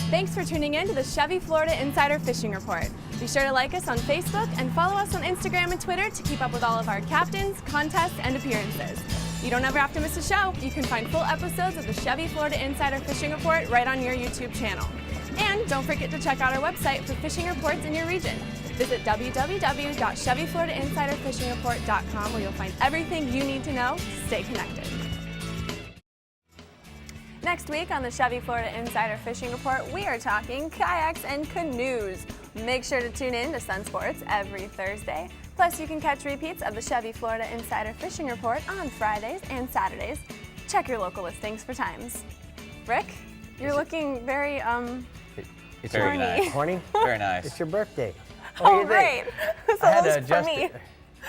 Thanks for tuning in to the Chevy Florida Insider Fishing Report. Be sure to like us on Facebook and follow us on Instagram and Twitter to keep up with all of our captains, contests, and appearances. You don't ever have to miss a show. You can find full episodes of the Chevy Florida Insider Fishing Report right on your YouTube channel. And don't forget to check out our website for fishing reports in your region. Visit www.ChevyFloridaInsiderFishingReport.com where you'll find everything you need to know to stay connected. Next week on the Chevy Florida Insider Fishing Report, we are talking kayaks and canoes. Make sure to tune in to SunSports every Thursday Plus, you can catch repeats of the Chevy Florida Insider Fishing Report on Fridays and Saturdays. Check your local listings for times. Rick, you're looking very, It's Very nice. Horny? Very nice. It's your birthday. Oh, great. So I had those to for adjust me. it.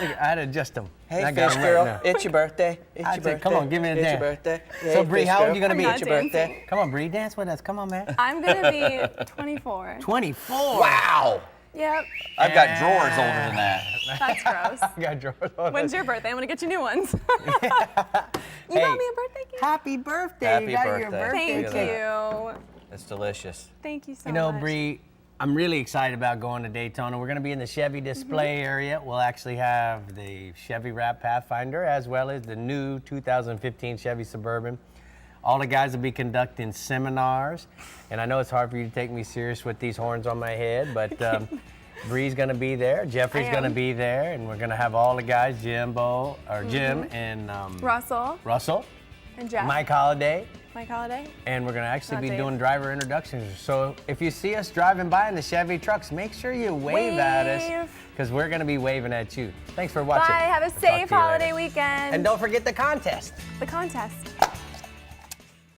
Look, I had to adjust them. Hey, I got fish 'em girl, right now. it's your birthday. It's I your said, birthday. come on, give me a It's dance. your birthday. So, Hey, Bree, fish how old girl, are you going to be? I'm It's not your dancing. birthday. Come on, Bree, dance with us. Come on, man. I'm going to be 24. 24. Wow. Yep. I've got drawers older than that. That's gross. I got drawers on. When's your birthday? I'm going to get you new ones. You Hey, got me a birthday cake? Happy birthday. Happy You got your birthday. birthday Thank cake. you. It's delicious. Thank you so You know, much. Bree, I'm really excited about going to Daytona. We're going to be in the Chevy display area. We'll actually have the Chevy Wrap Pathfinder as well as the new 2015 Chevy Suburban. All the guys will be conducting seminars. And I know it's hard for you to take me serious with these horns on my head, but Bree's going to be there. Jeffrey's going to be there. And we're going to have all the guys, Jim and Russell and Jeff. Mike Holliday. Mike Holliday. And we're going to actually Not be Dave. doing driver introductions. So if you see us driving by in the Chevy trucks, make sure you wave at us because we're going to be waving at you. Thanks for watching. Bye. Have a Talk safe to you holiday later. weekend. And don't forget the contest. The contest.